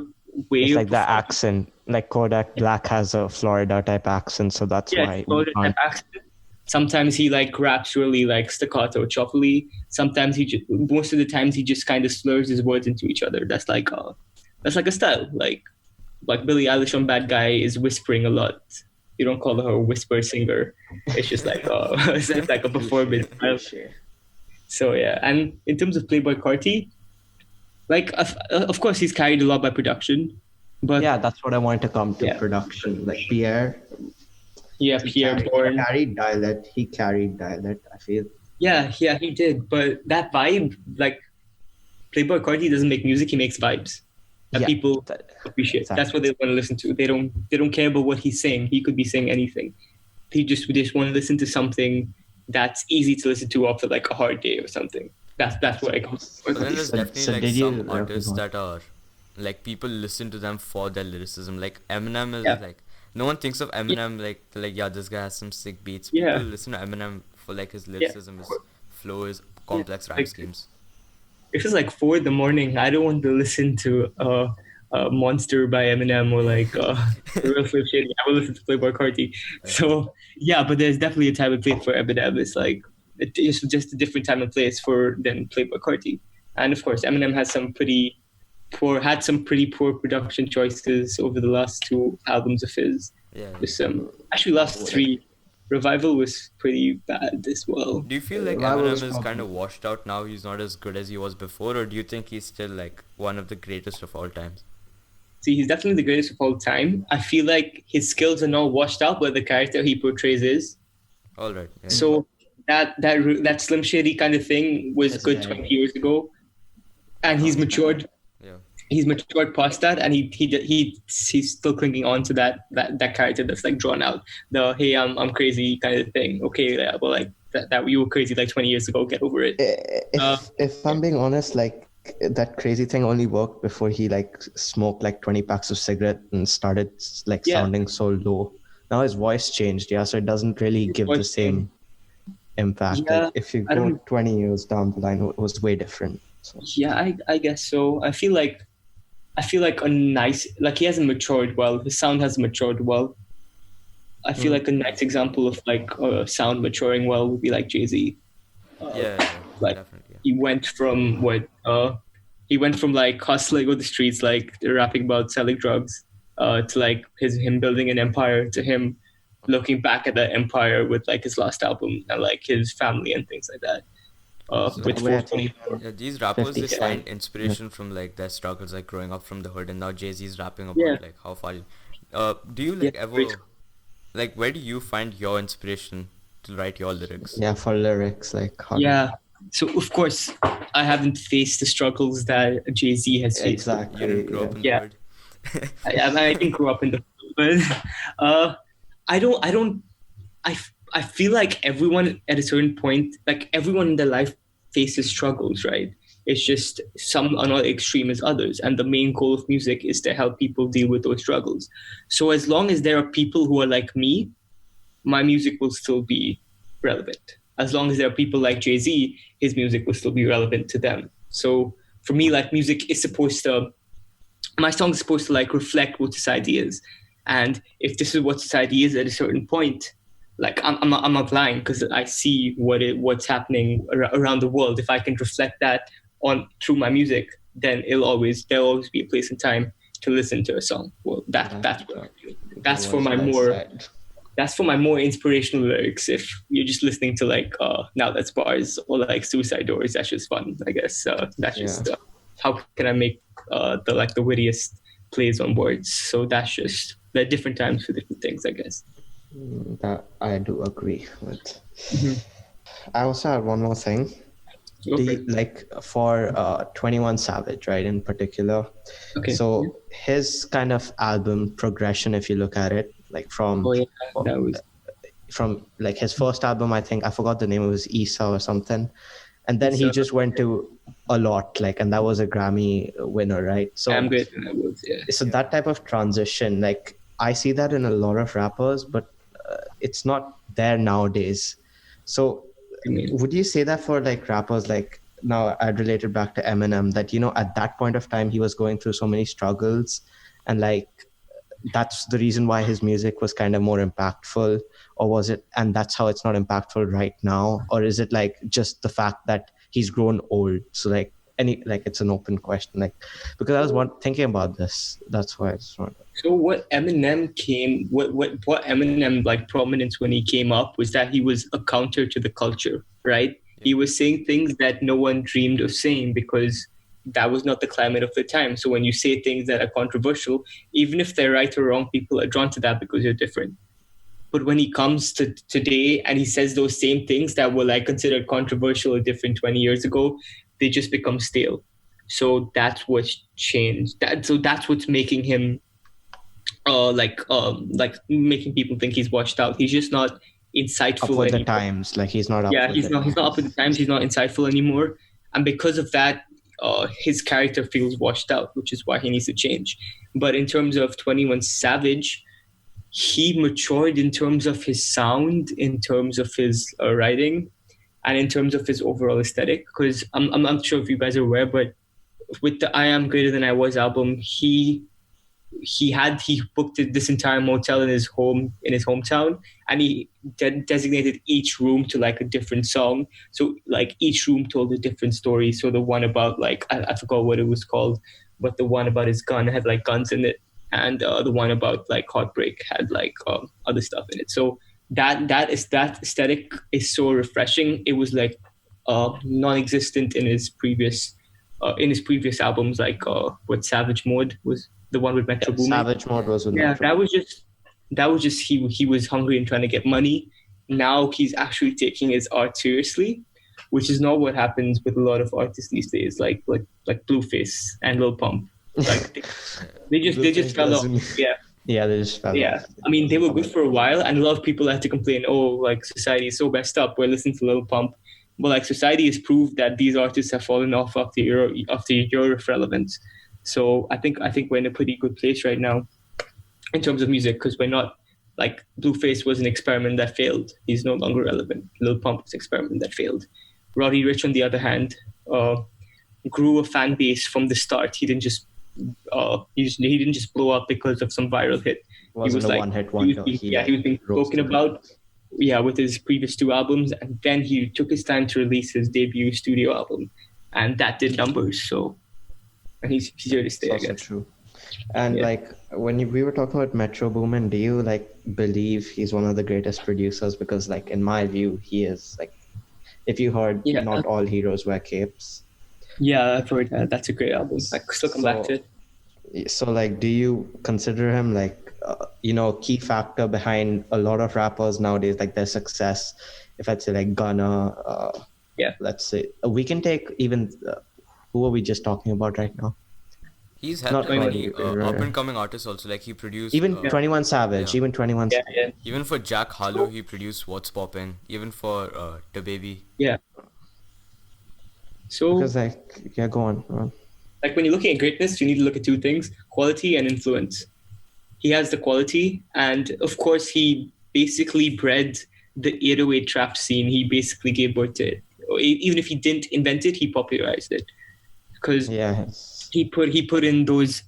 way.
It's
of
like the
performing.
accent. Like Kodak Black has a Florida type accent, so that's
Yeah,
why
so
we
that
can't.
accent. Sometimes he like raps really like staccato, choppily. Sometimes most of the times he just kind of slurs his words into each other. That's like a style. Like Billie Eilish on Bad Guy is whispering a lot. You don't call her a whisper singer. It's just like it's like a performance style. So yeah, and in terms of Playboy Carti, like of course he's carried a lot by production, but
Yeah, that's what I wanted to come to.
Yeah.
Production, like Pierre.
yeah, Pierre Bourne.
He carried dialect. I feel.
Yeah, he did. But that vibe, like Playboy Carti doesn't make music; he makes vibes that
Yeah,
people
that-
appreciate.
exactly.
That's what they want to listen to. They don't care about what he's saying. He could be saying anything. They just want to listen to something that's easy to listen to after like a hard day or something. That's what I call.
But then there's
So-
definitely
so
like
did you-
some artists
okay,
that are like people listen to them for their lyricism. Like Eminem is
Yeah.
like no one thinks of Eminem like yeah, this guy has some sick beats.
Yeah.
People listen to Eminem for like his lyricism, his flow, his complex rhyme
Like-
schemes.
If it's like 4 a.m, I don't want to listen to Monster by Eminem or like Real Slim Shady. I will listen to Playboy Carti. So yeah, but there's definitely a time and place for Eminem. It's like it's just a different time and place for than Playboy Carti. And of course, Eminem has some pretty poor production choices over the last 2 albums of his.
Yeah.
With some actually last 3. Revival was pretty bad as well.
Do you feel like
Revival
Eminem
is
is
probably-
kind of washed out now? He's not as good as he was before, or do you think he's still like one of the greatest of all times?
See, he's definitely the greatest of all time. I feel like his skills are not washed out, but the character he portrays is.
All right. Yeah.
So that Slim Shady kind of thing was
That's
good
right.
20 years ago, and he's matured.
Yeah.
He's matured past that, and he's still clinging on to that character that's like drawn out. The hey, I'm crazy kind of thing. Okay, yeah, well, like that you were crazy like 20 years ago. Get over it.
If I'm being honest, like that crazy thing only worked before he like smoked like 20 packs of cigarette and started like
Yeah.
sounding so low. Now his voice changed, yeah, so it doesn't really give the
voice
same impact.
Yeah,
Like if you
I
go
don't-
20 years down the line, it was way different. So.
Yeah, I guess so. I feel like a nice like he hasn't matured well. His sound hasn't matured well. I feel like a nice example of like sound maturing well would be like Jay-Z.
Yeah.
like-
Definitely.
He went from like hustling on the streets, like rapping about selling drugs, to like him building an empire, to him looking back at that empire with like his last album and like his family and things like that. With
Where I
424.
Yeah, these rappers
50
they
Cent.
find inspiration from like their struggles, like growing up from the hood, and now Jay-Z's rapping about
Yeah.
like how far. Do you like
Yeah,
ever
great.
like where do you find your inspiration to write your lyrics?
Yeah, for lyrics, like how
Yeah. So of course, I haven't faced the struggles that Jay-Z has faced.
exactly.
You didn't grow up in
Yeah.
the hood.
I didn't grow up in the, but I feel like everyone at a certain point, like everyone in their life faces struggles, right? It's just some are not extreme as others, and the main goal of music is to help people deal with those struggles. So as long as there are people who are like me, my music will still be relevant. As long as there are people like Jay-Z, his music will still be relevant to them. So for me, like music is my song is supposed to like reflect what society is. And if this is what society is at a certain point, like I'm not lying, because I see what's happening around the world. If I can reflect that through my music, then there'll always be a place and time to listen to a song. Well, that's what I do. That's for my more inspirational lyrics. If you're just listening to like Now That's Bars or like Suicide Doors, that's just fun, I guess. That's just how can I make the wittiest plays on words. So that's just there are different times for different things, I guess.
That I do agree with.
Mhm.
I also have one more thing.
Okay.
Like for 21 Savage, right, in particular.
Okay.
So his kind of album progression, if you look at it, like
Oh yeah, that was.
from like his first album, I think I forgot the name, it was Isa or something, and then he just went to a lot, like, and that was a Grammy winner, right? So
I'm good. That was, yeah.
so that type of transition, like I see that in a lot of rappers, but it's not there nowadays. So
I mean,
would you say that for like rappers, like now I'd relate it back to Eminem, that, you know, at that point of time he was going through so many struggles, and like that's the reason why his music was kind of more impactful? Or was it, and that's how it's not impactful right now? Or is it like just the fact that he's grown old? So like it's an open question, like, because I was thinking about this, that's why I just wanted.
so what Eminem like prominence when he came up was that he was a counter to the culture, right? He was saying things that no one dreamed of saying because that was not the climate of the time. So when you say things that are controversial, even if they're right or wrong, people are drawn to that because you're different. But when he comes to today and he says those same things that were like considered controversial or different 20 years ago, they just become stale. So that's what's changed. That's what's making him like making people think he's washed out. He's just not insightful
Up with the
anymore.
times, like he's not up with
He's not up with the times. He's not insightful anymore, and because of that, his character feels washed out, which is why he needs to change. But in terms of 21 Savage, he matured in terms of his sound, in terms of his writing, and in terms of his overall aesthetic. Because I'm not sure if you guys are aware, but with the I Am Greater Than I Was album, he booked this entire motel in his hometown, and he designated each room to like a different song. So like each room told a different story. So the one about like I forgot what it was called, but the one about his gun had like guns in it, and the one about like heartbreak had like other stuff in it. So that aesthetic is so refreshing. It was like non-existent in his previous albums, like what Savage Mode was, the one with Metro Boomin.
Savage Mode was with
Yeah,
Metro.
that was just he was hungry and trying to get money. Now he's actually taking his art seriously, which is not what happens with a lot of artists these days, like Blueface and Lil Pump. Like they just fell off.
Yeah, they just fell off.
I mean, they were good for a while, and a lot of people had to complain, oh, like society is so messed up, we're listening to Lil Pump. But like society has proved that these artists have fallen off after year of relevance. So I think we're in a pretty good place right now in terms of music, because we're not like Blueface was an experiment that failed. He's no longer relevant. Lil Pump was an experiment that failed. Roddy Ricch, on the other hand, grew a fan base from the start. He didn't just blow up because of some viral hit.
Wasn't
he was
a
like
one-hit wonder.
He was being spoken about. Yeah, with his previous two albums, and then he took his time to release his debut studio album, and that did numbers. So, and he's here to stay.
That's also true. And like when we were talking about Metro Boomin, do you like believe he's one of the greatest producers? Because like in my view, he is. Like, if you heard Not All Heroes Wear Capes.
Yeah, I've heard that. That's a great album. I still come back to it.
So like, do you consider him like key factor behind a lot of rappers nowadays, like their success? If I'd say like Gunna, let's say we can take even who are we just talking about right now?
He's helped many up and coming artists also. Like he produced
even 21 Savage, even 21.
Even for Jack Harlow, he produced What's Poppin'. Even for DaBaby.
Yeah. So
because like go on.
Like when you're looking at greatness, you need to look at two things: quality and influence. He has the quality, and of course, he basically bred the 808 trap scene. He basically gave birth to it. Even if he didn't invent it, he popularized it, because he put in those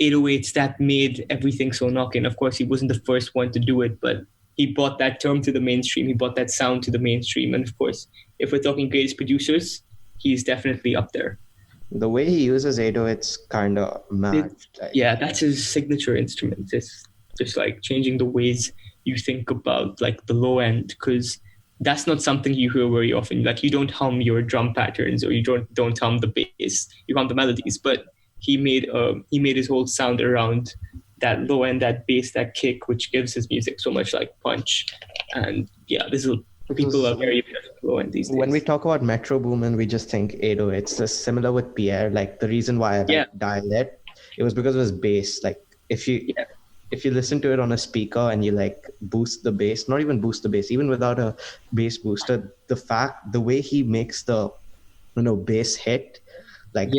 808s that made everything so knocking. Of course, he wasn't the first one to do it, but he brought that term to the mainstream. He brought that sound to the mainstream, and of course, if we're talking greatest producers, he's definitely up there.
The way he uses 808's kind of mad.
That's his signature instrument. It's just like changing the ways you think about like the low end, because that's not something you hear very often. Like you don't hum your drum patterns, or you don't hum the bass. You hum the melodies, but he made his whole sound around that low end, that bass, that kick, which gives his music so much like punch. And yeah, people are very low end these days.
When we talk about Metro Boomin, we just think 808s. It's similar with Pierre. Like the reason why I dialed it, it was because of his bass. Like if you listen to it on a speaker and you like boost the bass, not even boost the bass, even without a bass booster, the way he makes the bass hit, like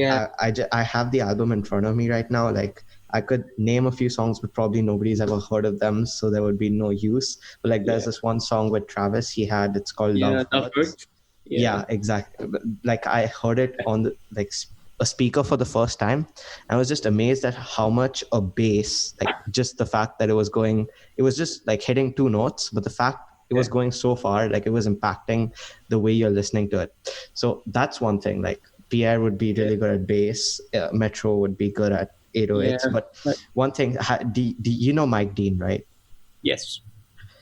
I have the album in front of me right now. Like I could name a few songs, but probably nobody's ever heard of them, so there would be no use. But like there's this one song with Travis he had, it's called Love Hurts. Yeah, exactly. Like I heard it on the a speaker for the first time. I was just amazed at how much a bass, like just the fact that it was just like hitting two notes, but the fact it was going so far, like it was impacting the way you're listening to it. So that's one thing. Like Pierre would be really good at bass. Metro would be good at 808s. But one thing, do you know Mike Dean, right?
Yes.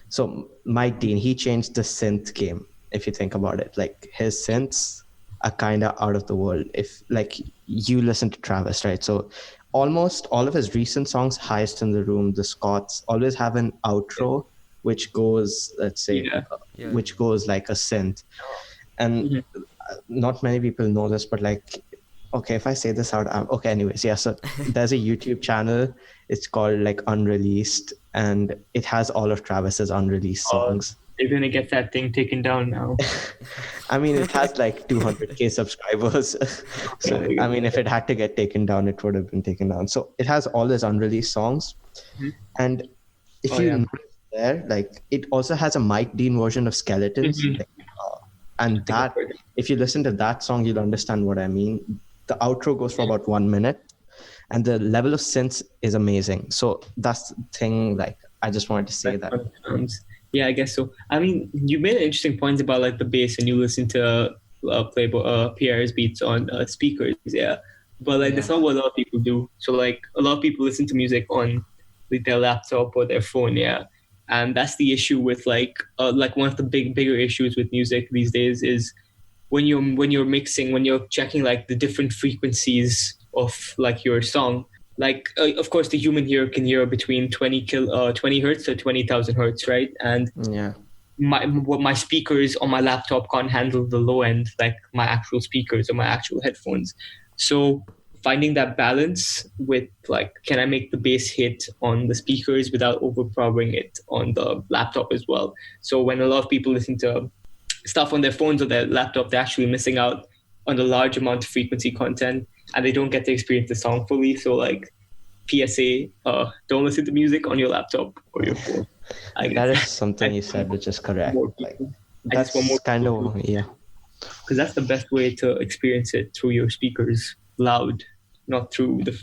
So Mike Dean, he changed the synth game. If you think about it, like his synths are kind of out of the world. If like you listen to Travis, right? So almost all of his recent songs, Highest in the Room, The Scots, always have an outro which goes, let's say, which goes like a synth. And not many people know this, but like, okay, if I say this out, okay, anyways, yeah. So there's a YouTube channel. It's called like Unreleased, and it has all of Travis's unreleased songs.
You're gonna get that thing taken down now.
I mean, it has like 200k subscribers. So I mean, if it had to get taken down, it would have been taken down. So it has all his unreleased songs, and if notice there, like it also has a Mike Dean version of Skeletons, and that if you listen to that song, you'll understand what I mean. The outro goes for about 1 minute, and the level of synths is amazing. So that's the thing. Like I just wanted to say that.
Yeah, I guess so. I mean, you made an interesting point about like the bass, and you listen to Pierre's beats on speakers. Yeah, but like that's not what a lot of people do. So like a lot of people listen to music on like, their laptop or their phone. Yeah, and that's the issue with like one of the bigger issues with music these days is when you're mixing, when you're checking like the different frequencies of like your song. Like, of course, the human ear can hear between 20 hertz to 20,000 hertz, right? And my speakers on my laptop can't handle the low end, like my actual speakers or my actual headphones. So finding that balance with like, can I make the bass hit on the speakers without overpowering it on the laptop as well? So when a lot of people listen to stuff on their phones or their laptop, they're actually missing out on the large amount of frequency content, and they don't get to experience the song fully. So like PSA, don't listen to music on your laptop or your phone.
That is something you said, which is correct. Like, that's kind of,
because that's the best way to experience it, through your speakers, loud, not through the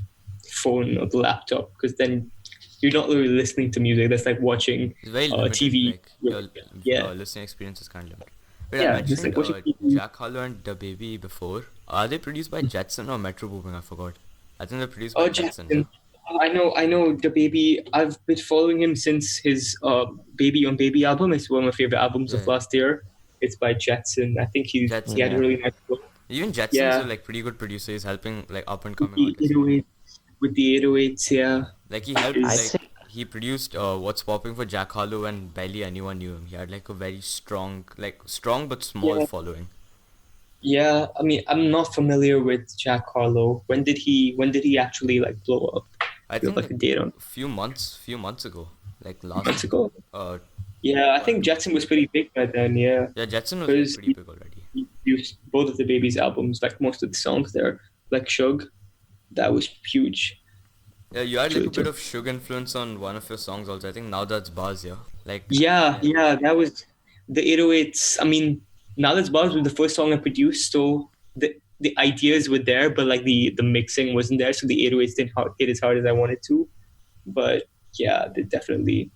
phone or the laptop, because then you're not really listening to music. That's like watching TV.
Like, your listening experience is kind of limited. Wait, I mentioned Jack Harlow and the Baby before. Are they produced by Jetson or Metro Boomin? I forgot. I think they're produced by Jetson.
I know the Baby. I've been following him since his Baby on Baby album. It's one of my favorite albums of last year. It's by Jetson. I think he had a really nice book.
Even Jetson's a like pretty good producer. He's helping like up and coming artists.
With the 808s, yeah.
Like he helped. He produced What's Popping for Jack Harlow and barely anyone knew him. He had like a very strong but small following.
Yeah, I mean, I'm not familiar with Jack Harlow. When did he actually like blow up?
I think like a date on few months ago, like last
months ago. I think Jetson was pretty big by then. Yeah.
Yeah, Jetson was pretty big already.
He used both of the Baby's albums, like most of the songs there, like Shug. That was huge.
Yeah, you had like a bit of Shug influence on one of your songs also. I think Now That's Bars, yeah. Like.
Yeah, that was the 808s. I mean, Now That's Bars was the first song I produced, so the ideas were there, but like the mixing wasn't there, so the 808s didn't hit as hard as I wanted to. But yeah, there's definitely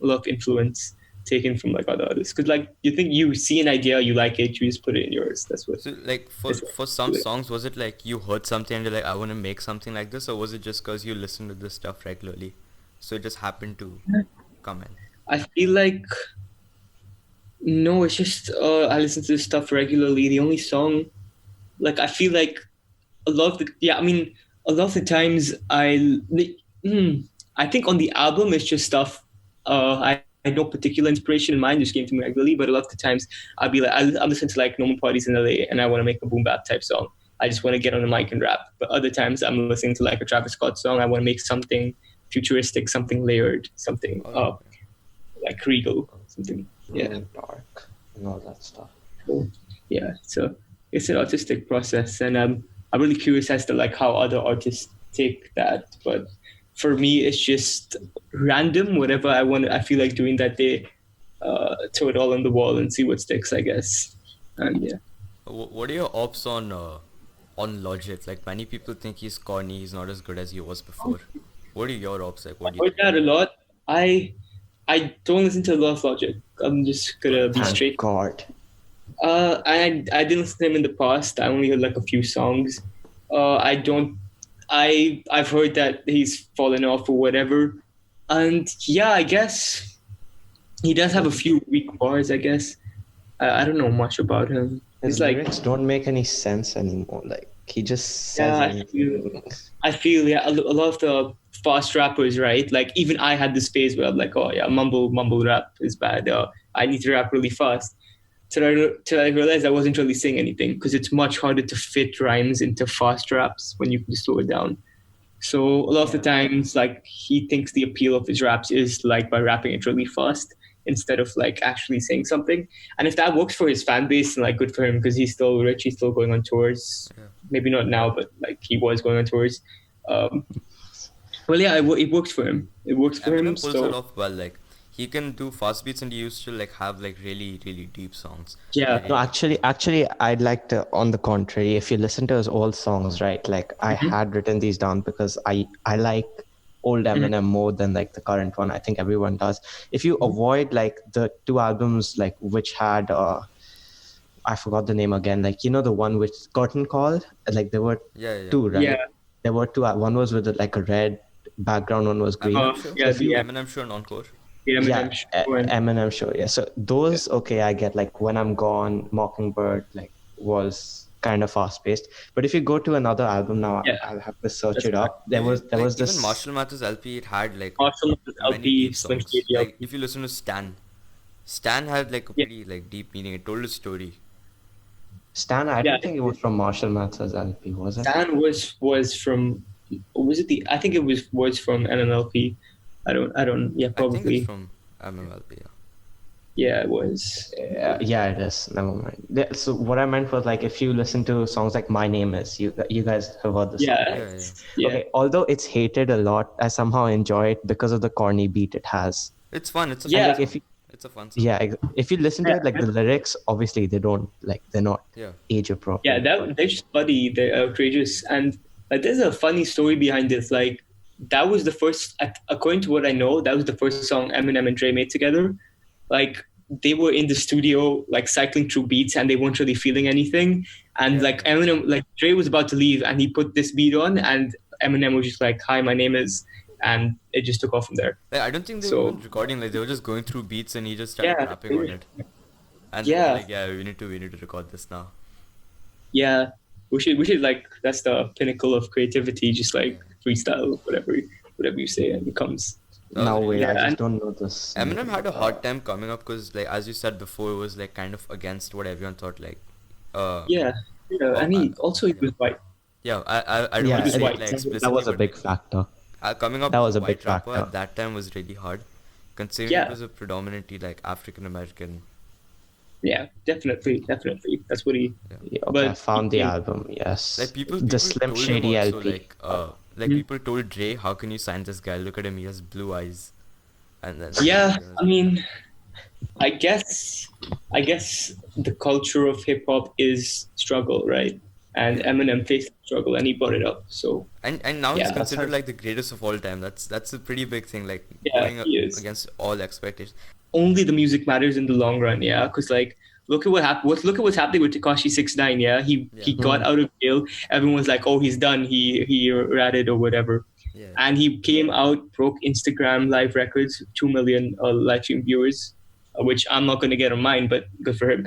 a lot of influence taken from like other artists. Because like you see an idea, you like it, you just put it in yours. That's what.
So like for some songs, was it like you heard something and you're like, I want to make something like this, or was it just because you listen to this stuff regularly, so it just happened to come in?
I feel like no, it's just I listen to this stuff regularly. The only song, like I feel like a lot of I mean, a lot of the times I think on the album it's just stuff I had no particular inspiration in mind, just came to me regularly. But a lot of the times I'll be like, I'll listen to like Normal Parties in LA and I want to make a boom bap type song. I just want to get on the mic and rap. But other times I'm listening to like a Travis Scott song. I want to make something futuristic, something layered, something like regal, something. Yeah,
dark and all that stuff.
cool. Yeah, so it's an artistic process, and I'm really curious as to like how other artists take that. But for me, it's just random. Whatever I want, I feel like doing that day. Throw it all on the wall and see what sticks, I guess. And yeah.
What are your ops on Logic? Like many people think he's corny, he's not as good as he was before. What are your ops like? What do you
Heard
think?
that a lot. I don't listen to a lot of Logic. I'm just gonna be
Thank
straight.
God.
I didn't listen to him in the past. I only heard like a few songs. I don't. I've heard that he's fallen off or whatever, and yeah, I guess he does have a few weak bars. I guess I don't know much about him.
His
He's like,
lyrics don't make any sense anymore. Like he just says
yeah,
anything.
I feel yeah, a lot of the fast rappers, right? Like even I had this phase where I'm like, oh yeah, mumble rap is bad. I need to rap really fast. Till I realized I wasn't really saying anything because it's much harder to fit rhymes into fast raps when you can slow it down. So a lot of the times, like he thinks the appeal of his raps is like by rapping it really fast instead of like actually saying something. And if that works for his fan base, then like good for him because he's still rich, he's still going on tours.
Yeah.
Maybe not now, but like he was going on tours. Um, well, yeah, it works for him. It works for him.
Eminem pulls it
So
off well. Like he can do fast beats, and he used to like have like really deep songs.
yeah,
No, actually, I'd like to. On the contrary, if you listen to his old songs, right? Like I had written these down because I like old Eminem more than like the current one. I think everyone does. If you avoid like the two albums, like which had I forgot the name again. Like the one with Curtain Call. Like there were
Yeah.
two, right?
yeah,
There were two. One was with like a red background. One was green.
Eminem show.
yeah, the
Eminem show and Encore.
Eminem show and
Eminem show. Yeah. So those, okay, I get like When I'm Gone, Mockingbird, like was kind of fast paced. But if you go to another album now,
Yeah.
I'll have to search
That's
it up. There was
Like,
this.
even Marshall Mathers LP. It had like
Marshall
many
LP,
deep
Slim
songs.
Shady
Like
LP.
if you listen to Stan had like a
Yeah.
pretty like deep meaning. It told a story.
Stan, I
Yeah.
don't think it was from Marshall Mathers LP, was it?
Stan was from was it the I think it was from NNLP. I don't yeah,
I think
probably.
it's from MMLP. Yeah.
Yeah, it was.
Yeah, it is. Never mind. So what I meant was like if you listen to songs like My Name Is, you guys have heard the song.
Yeah.
Right?
Yeah.
Okay, although it's hated a lot, I somehow enjoy it because of the corny beat it has.
It's fun. It's a
Yeah.
And like if you,
It's a fun song.
yeah, if you listen to
Yeah.
it, like the lyrics, obviously they don't like they're not
Yeah.
age appropriate.
Yeah, they're just funny. They're outrageous, and like there's a funny story behind this. Like that was the first, according to what I know, that was the first song Eminem and Dre made together. Like they were in the studio, like cycling through beats, and they weren't really feeling anything. And
Yeah.
like Eminem, like Dre was about to leave, and he put this beat on, and Eminem was just like, "Hi, my name is," and it just took off from there.
Like, I don't think they
So-
were even recording. Like they were just going through beats, and he just started
Yeah,
rapping on it. And they
Yeah.
were like, yeah, we need to record this now.
Yeah, we should like that's the pinnacle of creativity. Just like freestyle, whatever you say, and it comes.
No way,
Yeah,
I just
and-
don't know this.
Eminem had a hard time coming up because, like, as you said before, it was like kind of against what everyone thought. Like,
Yeah, and he also he was white.
yeah, I don't
Yeah,
want to say
white.
it like
That
explicitly.
that was a
but,
big factor.
coming up
that
as
was
a
a big
white rapper
factor.
at that time was really hard, considering
Yeah.
it was a predominantly like African American.
Yeah, definitely. That's what he.
Yeah, okay,
But
I found the
he-
album. Yes,
Like people
the Slim
told him
Shady
also,
LP.
like people told Dre, how can you sign this guy? Look at him, he has blue eyes. And then
Yeah, I mean, I guess the culture of hip hop is struggle, right? And Eminem faced struggle, and he brought it up. So
and now
Yeah,
he's
that's
considered
how-
like the greatest of all time. That's a pretty big thing. Like
Yeah,
going
he is.
against all expectations.
only the music matters in the long run, yeah. Because like, look at what's happening with Tekashi 6ix9ine, yeah. He
Yeah.
got out of jail. Everyone's like, oh, he's done. He ratted or whatever.
Yeah.
And he came out, broke Instagram live records, 2 million live stream viewers. which I'm not going to get on mine, but good for him.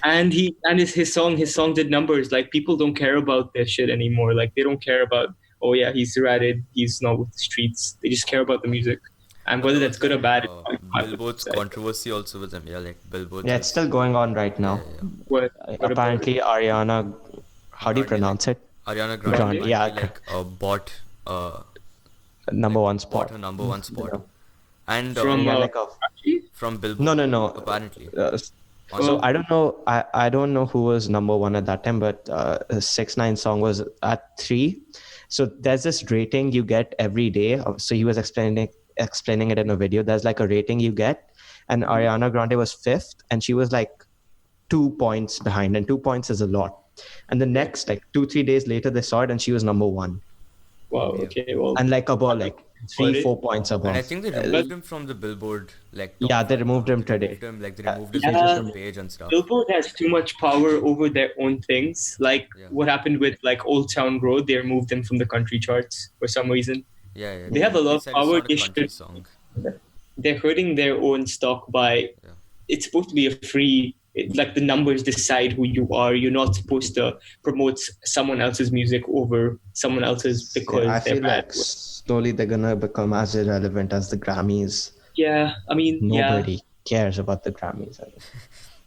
And his song did numbers. Like, people don't care about their shit anymore. Like, they don't care about, oh yeah, he's ratted, he's not with the streets. They just care about the music, and
But
whether
there
that's
was
good or
like
bad.
Billboard's controversy also with them. Yeah, like Billboard.
Yeah, it's still going on right now.
What about
Apparently, Ariana, how do you pronounce it?
Ariana
Grande,
Grande,
yeah.
like bought
Number one
bought
spot.
her number one spot, and
From
Yeah, like a
from Billboard.
no.
Apparently,
So I don't know. I don't know who was number one at that time, but 6ix9ine song was at 3. So there's this rating you get every day. So he was explaining it in a video. There's like a rating you get, and Ariana Grande was 5th, and she was like 2 points behind, and 2 points is a lot. And the next like 2-3 days later, they saw it, and she was number 1,
wow, okay, well,
and like about like 3-4 points above.
and I think they removed him from the Billboard. Like top
Yeah, they
5.
removed him
They
today.
removed him, like they removed his
Yeah.
Instagram page and stuff.
Billboard has too much power over their own things. Like what happened with like Old Town Road, they removed them from the country charts for some reason.
Yeah.
They have a lot of
said
power.
It's not a
They
country
should-
song.
They're hurting their own stock by.
Yeah.
It's supposed to be a free. Like the numbers decide who you are. You're not supposed to promote someone else's music over someone else's because
I
they're
feel
bad.
like slowly they're gonna become as irrelevant as the Grammys.
Yeah, I mean,
Nobody cares about the Grammys.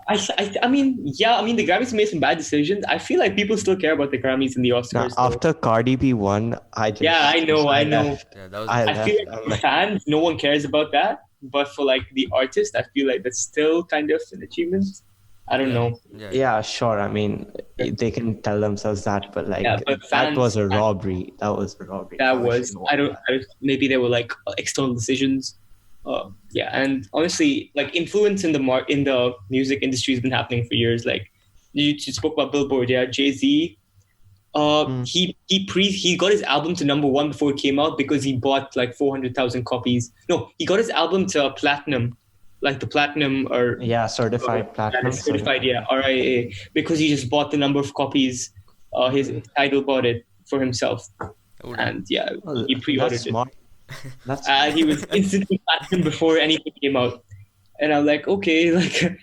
I mean, the Grammys made some bad decisions. I feel like people still care about the Grammys and the Oscars.
Now,
though.
after Cardi B won, I just
I know.
left.
Yeah, that was.
I feel like for fans, no one cares about that. But for like the artist, I feel like that's still kind of an achievement. I don't know.
Yeah, sure. I mean, they can tell themselves that, but like
Yeah, but
that
fans-
was a robbery. That was a robbery.
That was maybe there were like external decisions. And honestly, like influence in the music industry has been happening for years. Like you spoke about Billboard, yeah, Jay-Z. He got his album to number 1 before it came out because he bought like 400,000 copies. No, he got his album to platinum, like the platinum or
certified platinum.
certified, yeah, RIA, because he just bought the number of copies. His idol bought it for himself, and he pre-ordered
That's
it.
smart. That's
He was instantly platinum before anything came out, and I'm like, okay, like,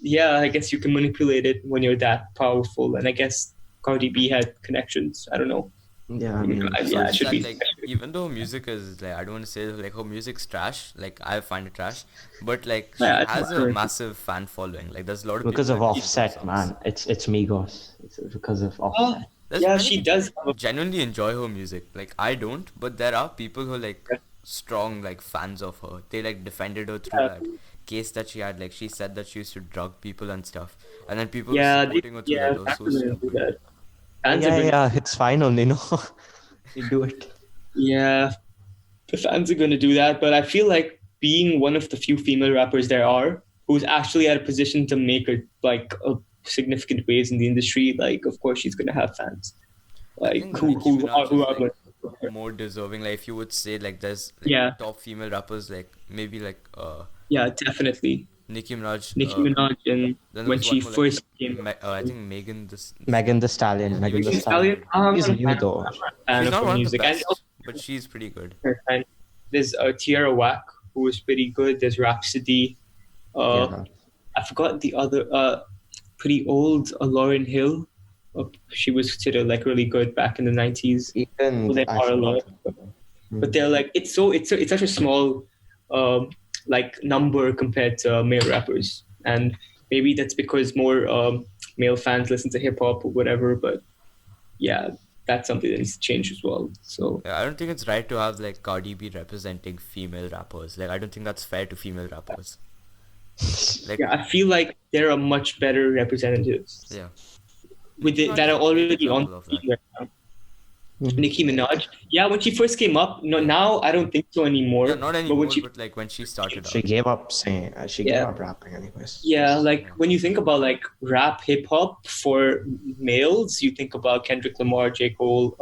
yeah, I guess you can manipulate it when you're that powerful, and I guess Cardi B had connections. I don't know.
Yeah, I mean,
It should be.
Like, even though music is like, I don't want to say like her music's trash. Like I find it trash, but like she
Yeah,
has a
true.
massive fan following. Like there's a lot of
because
people
of
that listen to
Offset,
songs.
man. It's Migos. It's because of Offset.
There's
Yeah,
many
she
people
does
that genuinely enjoy her music. Like I don't, but there are people who are like strong like fans of her. They like defended her through that case that she had. Like she said that she used to drug people and stuff, and then people were supporting her through that. It was so stupid.
Fans are
Yeah, it's fine only, no. You do it.
Yeah, the fans are going to do that, but I feel like being one of the few female rappers there are who's actually at a position to make a significant waves in the industry, like of course she's going to have fans. Like
think
who
Nicki Minaj
are
is,
going
like, more deserving. Like if you would say like there's like, top female rappers, like maybe like
definitely
Nicki Minaj.
and
then there
when
was
she
one more,
first came.
I think Megan
Megan Thee Stallion. Megan Thee
Megan Thee
Stallion.
Stallion?
She's new though.
fan
she's
of
not
her
one of the
music.
best,
And
but she's pretty good.
and there's Tierra Whack, who was pretty good. There's Rhapsody.
Yeah.
I forgot the other pretty old Lauryn Hill. She was considered like really good back in the 90s.
Even
Well, they are a lot, but they're like it's such a small like number compared to male rappers, and maybe that's because more male fans listen to hip hop or whatever. But yeah, that's something that needs to change as well. So
Yeah, I don't think it's right to have like Cardi B representing female rappers. Like I don't think that's fair to female rappers. Like
yeah, I feel like there are much better representatives
yeah.
that are already on
Example of that.
TV right now. Nicki Minaj, yeah, when she first came up. No, now I don't think so anymore.
Yeah, not
But
anymore,
when she
but like when she started
She
out.
gave up saying. She gave up rapping, anyways.
Yeah, like when you think about like rap hip hop for males, you think about Kendrick Lamar, J. Cole,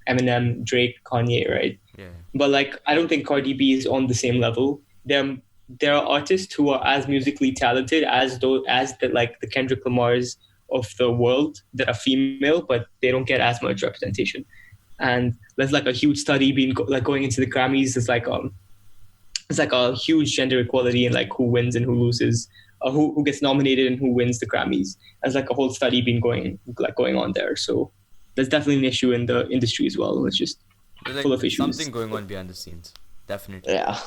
Eminem, Drake, Kanye, right?
Yeah.
But like I don't think Cardi B is on the same level. There are artists who are as musically talented as the Kendrick Lamars of the world that are female, but they don't get as much representation. And there's like a huge study going into the Grammys. It's like it's like a huge gender equality in like who wins and who loses, who gets nominated and who wins the Grammys. There's like a whole study been going on there. So there's definitely an issue in the industry as well. It's just
There's
full
like
of issues.
something going on behind the scenes. Definitely.
Yeah.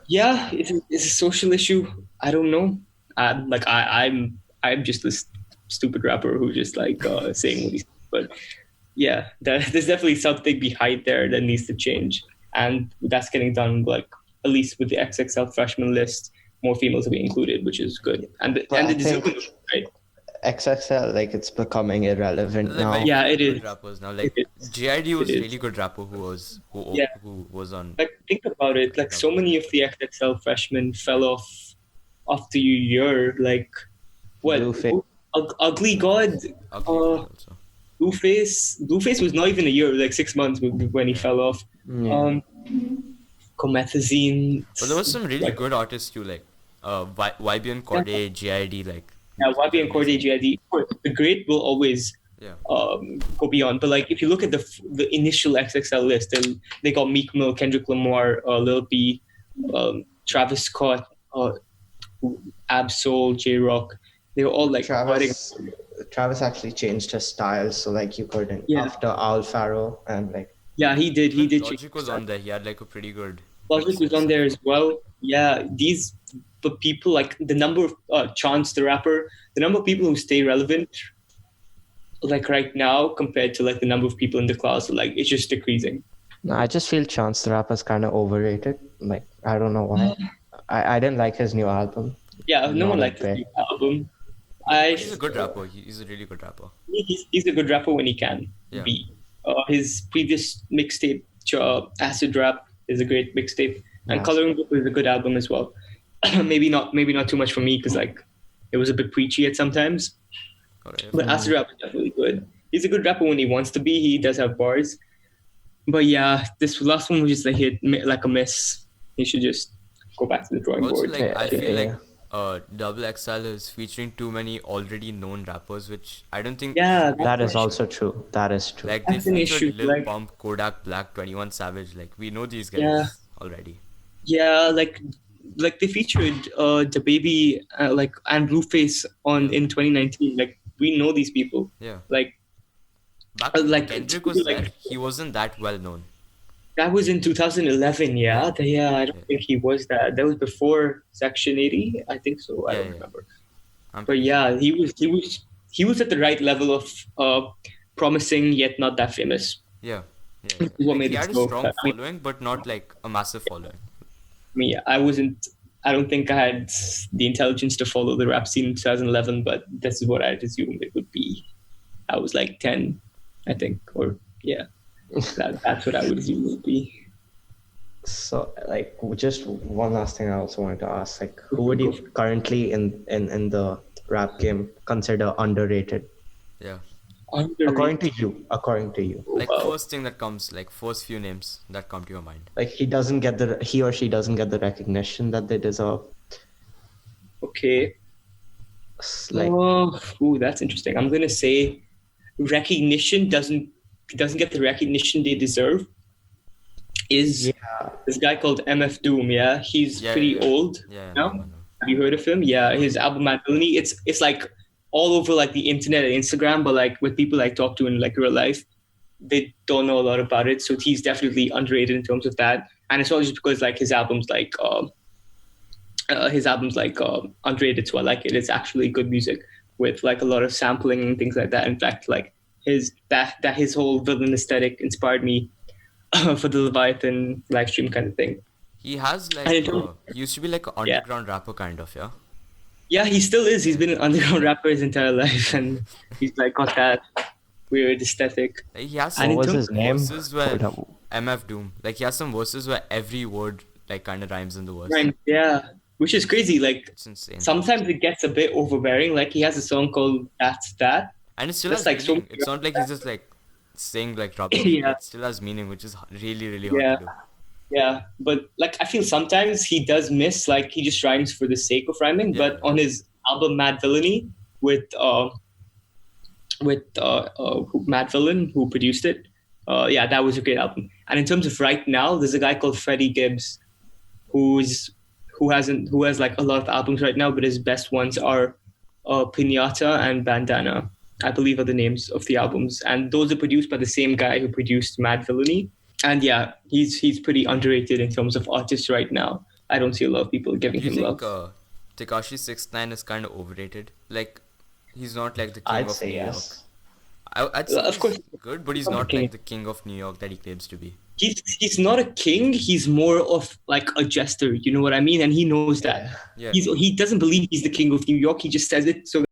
Yeah, it's a social issue. I don't know. I'm just this stupid rapper who just like saying what he's. But yeah, there's definitely something behind there that needs to change, and that's getting done. Like at least with the XXL freshman list, more females will be included, which is good. And
But
and
I
the deserve
think
it, right?
XXL, like, it's becoming irrelevant
There's
now.
like very
Yeah,
few
it
good
is.
rappers now. Like
It is.
JID was
It
a
is.
really good rapper
Yeah.
who was on.
Like think about it. Like so many of the XXL freshmen fell off after a year. Like what?
Blueface.
Ugly God.
Ugly also.
Blueface was not even a year, like 6 months when he fell off.
Yeah.
Comethazine.
But there was some really
like,
good artists too, like YB and Corday, JID, like.
Yeah, YB and Corday, JID. The great will always
Yeah.
go beyond. But like if you look at the initial XXL list, they got Meek Mill, Kendrick Lamar, Lil B, Travis Scott, Absol, J Rock. They were all like
Travis actually changed his style, so like you couldn't after Al Faro and like.
Yeah, he did. He did.
Logic was on there. He had like a pretty good.
Logic was on there as well. Yeah, the people like the number of Chance the rapper, the number of people who stay relevant, like right now compared to like the number of people in the class, like it's just decreasing.
No, I just feel Chance the Rapper's kind of overrated. Like I don't know why. I didn't like his new album.
Yeah, no one liked his new album.
He's a good rapper. He's a really good rapper.
He's a good rapper when he can be. His previous mixtape, Acid Rap, is a great mixtape, and Coloring Book is a good album as well. maybe not too much for me because like it was a bit preachy at sometimes. But Acid Rap is definitely good. He's a good rapper when he wants to be. He does have bars. But yeah, this last one was just like a miss. He should just go back to the drawing board.
Like, I feel like Double XL is featuring too many already known rappers, which I don't think.
Yeah,
that is also true. That is true.
Like they featured Lil Pump, Kodak Black, 21 Savage. Like we know these guys already.
Yeah, like they featured the baby like and Blueface in 2019. Like we know these people.
Yeah.
Like
back when Kendrick was there, he wasn't that well known.
That was in 2011. Yeah, I don't think he was that. That was before Section 80. I think so. I don't remember. But yeah, he was at the right level of promising yet not that famous.
Yeah.
What made
he
it
had a strong following, but not like a massive following.
Me, I don't think I had the intelligence to follow the rap scene in 2011, but this is what I'd assume it would be. I was like 10, I think, or yeah. That's what I would assume it would be.
So, like, just one last thing I also wanted to ask, like, who would you currently in the rap game consider underrated?
Yeah.
Underrated.
According to you.
Like first thing that comes, like first few names that come to your mind.
Like he or she doesn't get the recognition that they deserve.
Okay.
Like,
that's interesting. I'm gonna say recognition doesn't get the recognition they deserve. Is this guy called MF Doom? Yeah, he's pretty old now. Have you heard of him? Yeah, his album Mad Villainy. It's like all over like the internet and Instagram, but like with people I talk to in like real life, they don't know a lot about it. So he's definitely underrated in terms of that. And it's not just because like his albums underrated, so I like it. It's actually good music with like a lot of sampling and things like that. In fact, like his whole villain aesthetic inspired me for the Leviathan live stream kind of thing.
He has like he used to be like an underground rapper kind of,
Yeah, he still is. He's been an underground rapper his entire life, and he's like got that weird aesthetic.
Like, he has
some verses
where MF Doom. Like he has some verses where every word like kind of rhymes in the verse.
Yeah, which is crazy. Like
it's insane.
Sometimes it gets a bit overbearing. Like he has a song called "That's That,"
and it still has like meaning. It's not like he's just like saying like rubbish. It still has meaning, which is really really hard to do.
Yeah, but like I feel sometimes he does miss, like he just rhymes for the sake of rhyming. But on his album Mad Villainy with Matt Villain who produced it, that was a great album. And in terms of right now, there's a guy called Freddie Gibbs who has like a lot of albums right now, but his best ones are Pinata and Bandana, I believe are the names of the albums, and those are produced by the same guy who produced Mad Villainy. And yeah, he's pretty underrated in terms of artists right now. I don't see a lot of people giving
Do you
him
think
love.
Tekashi 69 is kind of overrated? Like, he's not like the king
I'd
of
say
New York.
yes.
I'd say
Of course,
he's good, but he's
not the
not
king.
like the king of New York that he claims to be.
He's not a king. He's more of like a jester. You know what I mean? And he knows that.
Yeah.
Yeah.
He doesn't believe he's the king of New York. He just says it so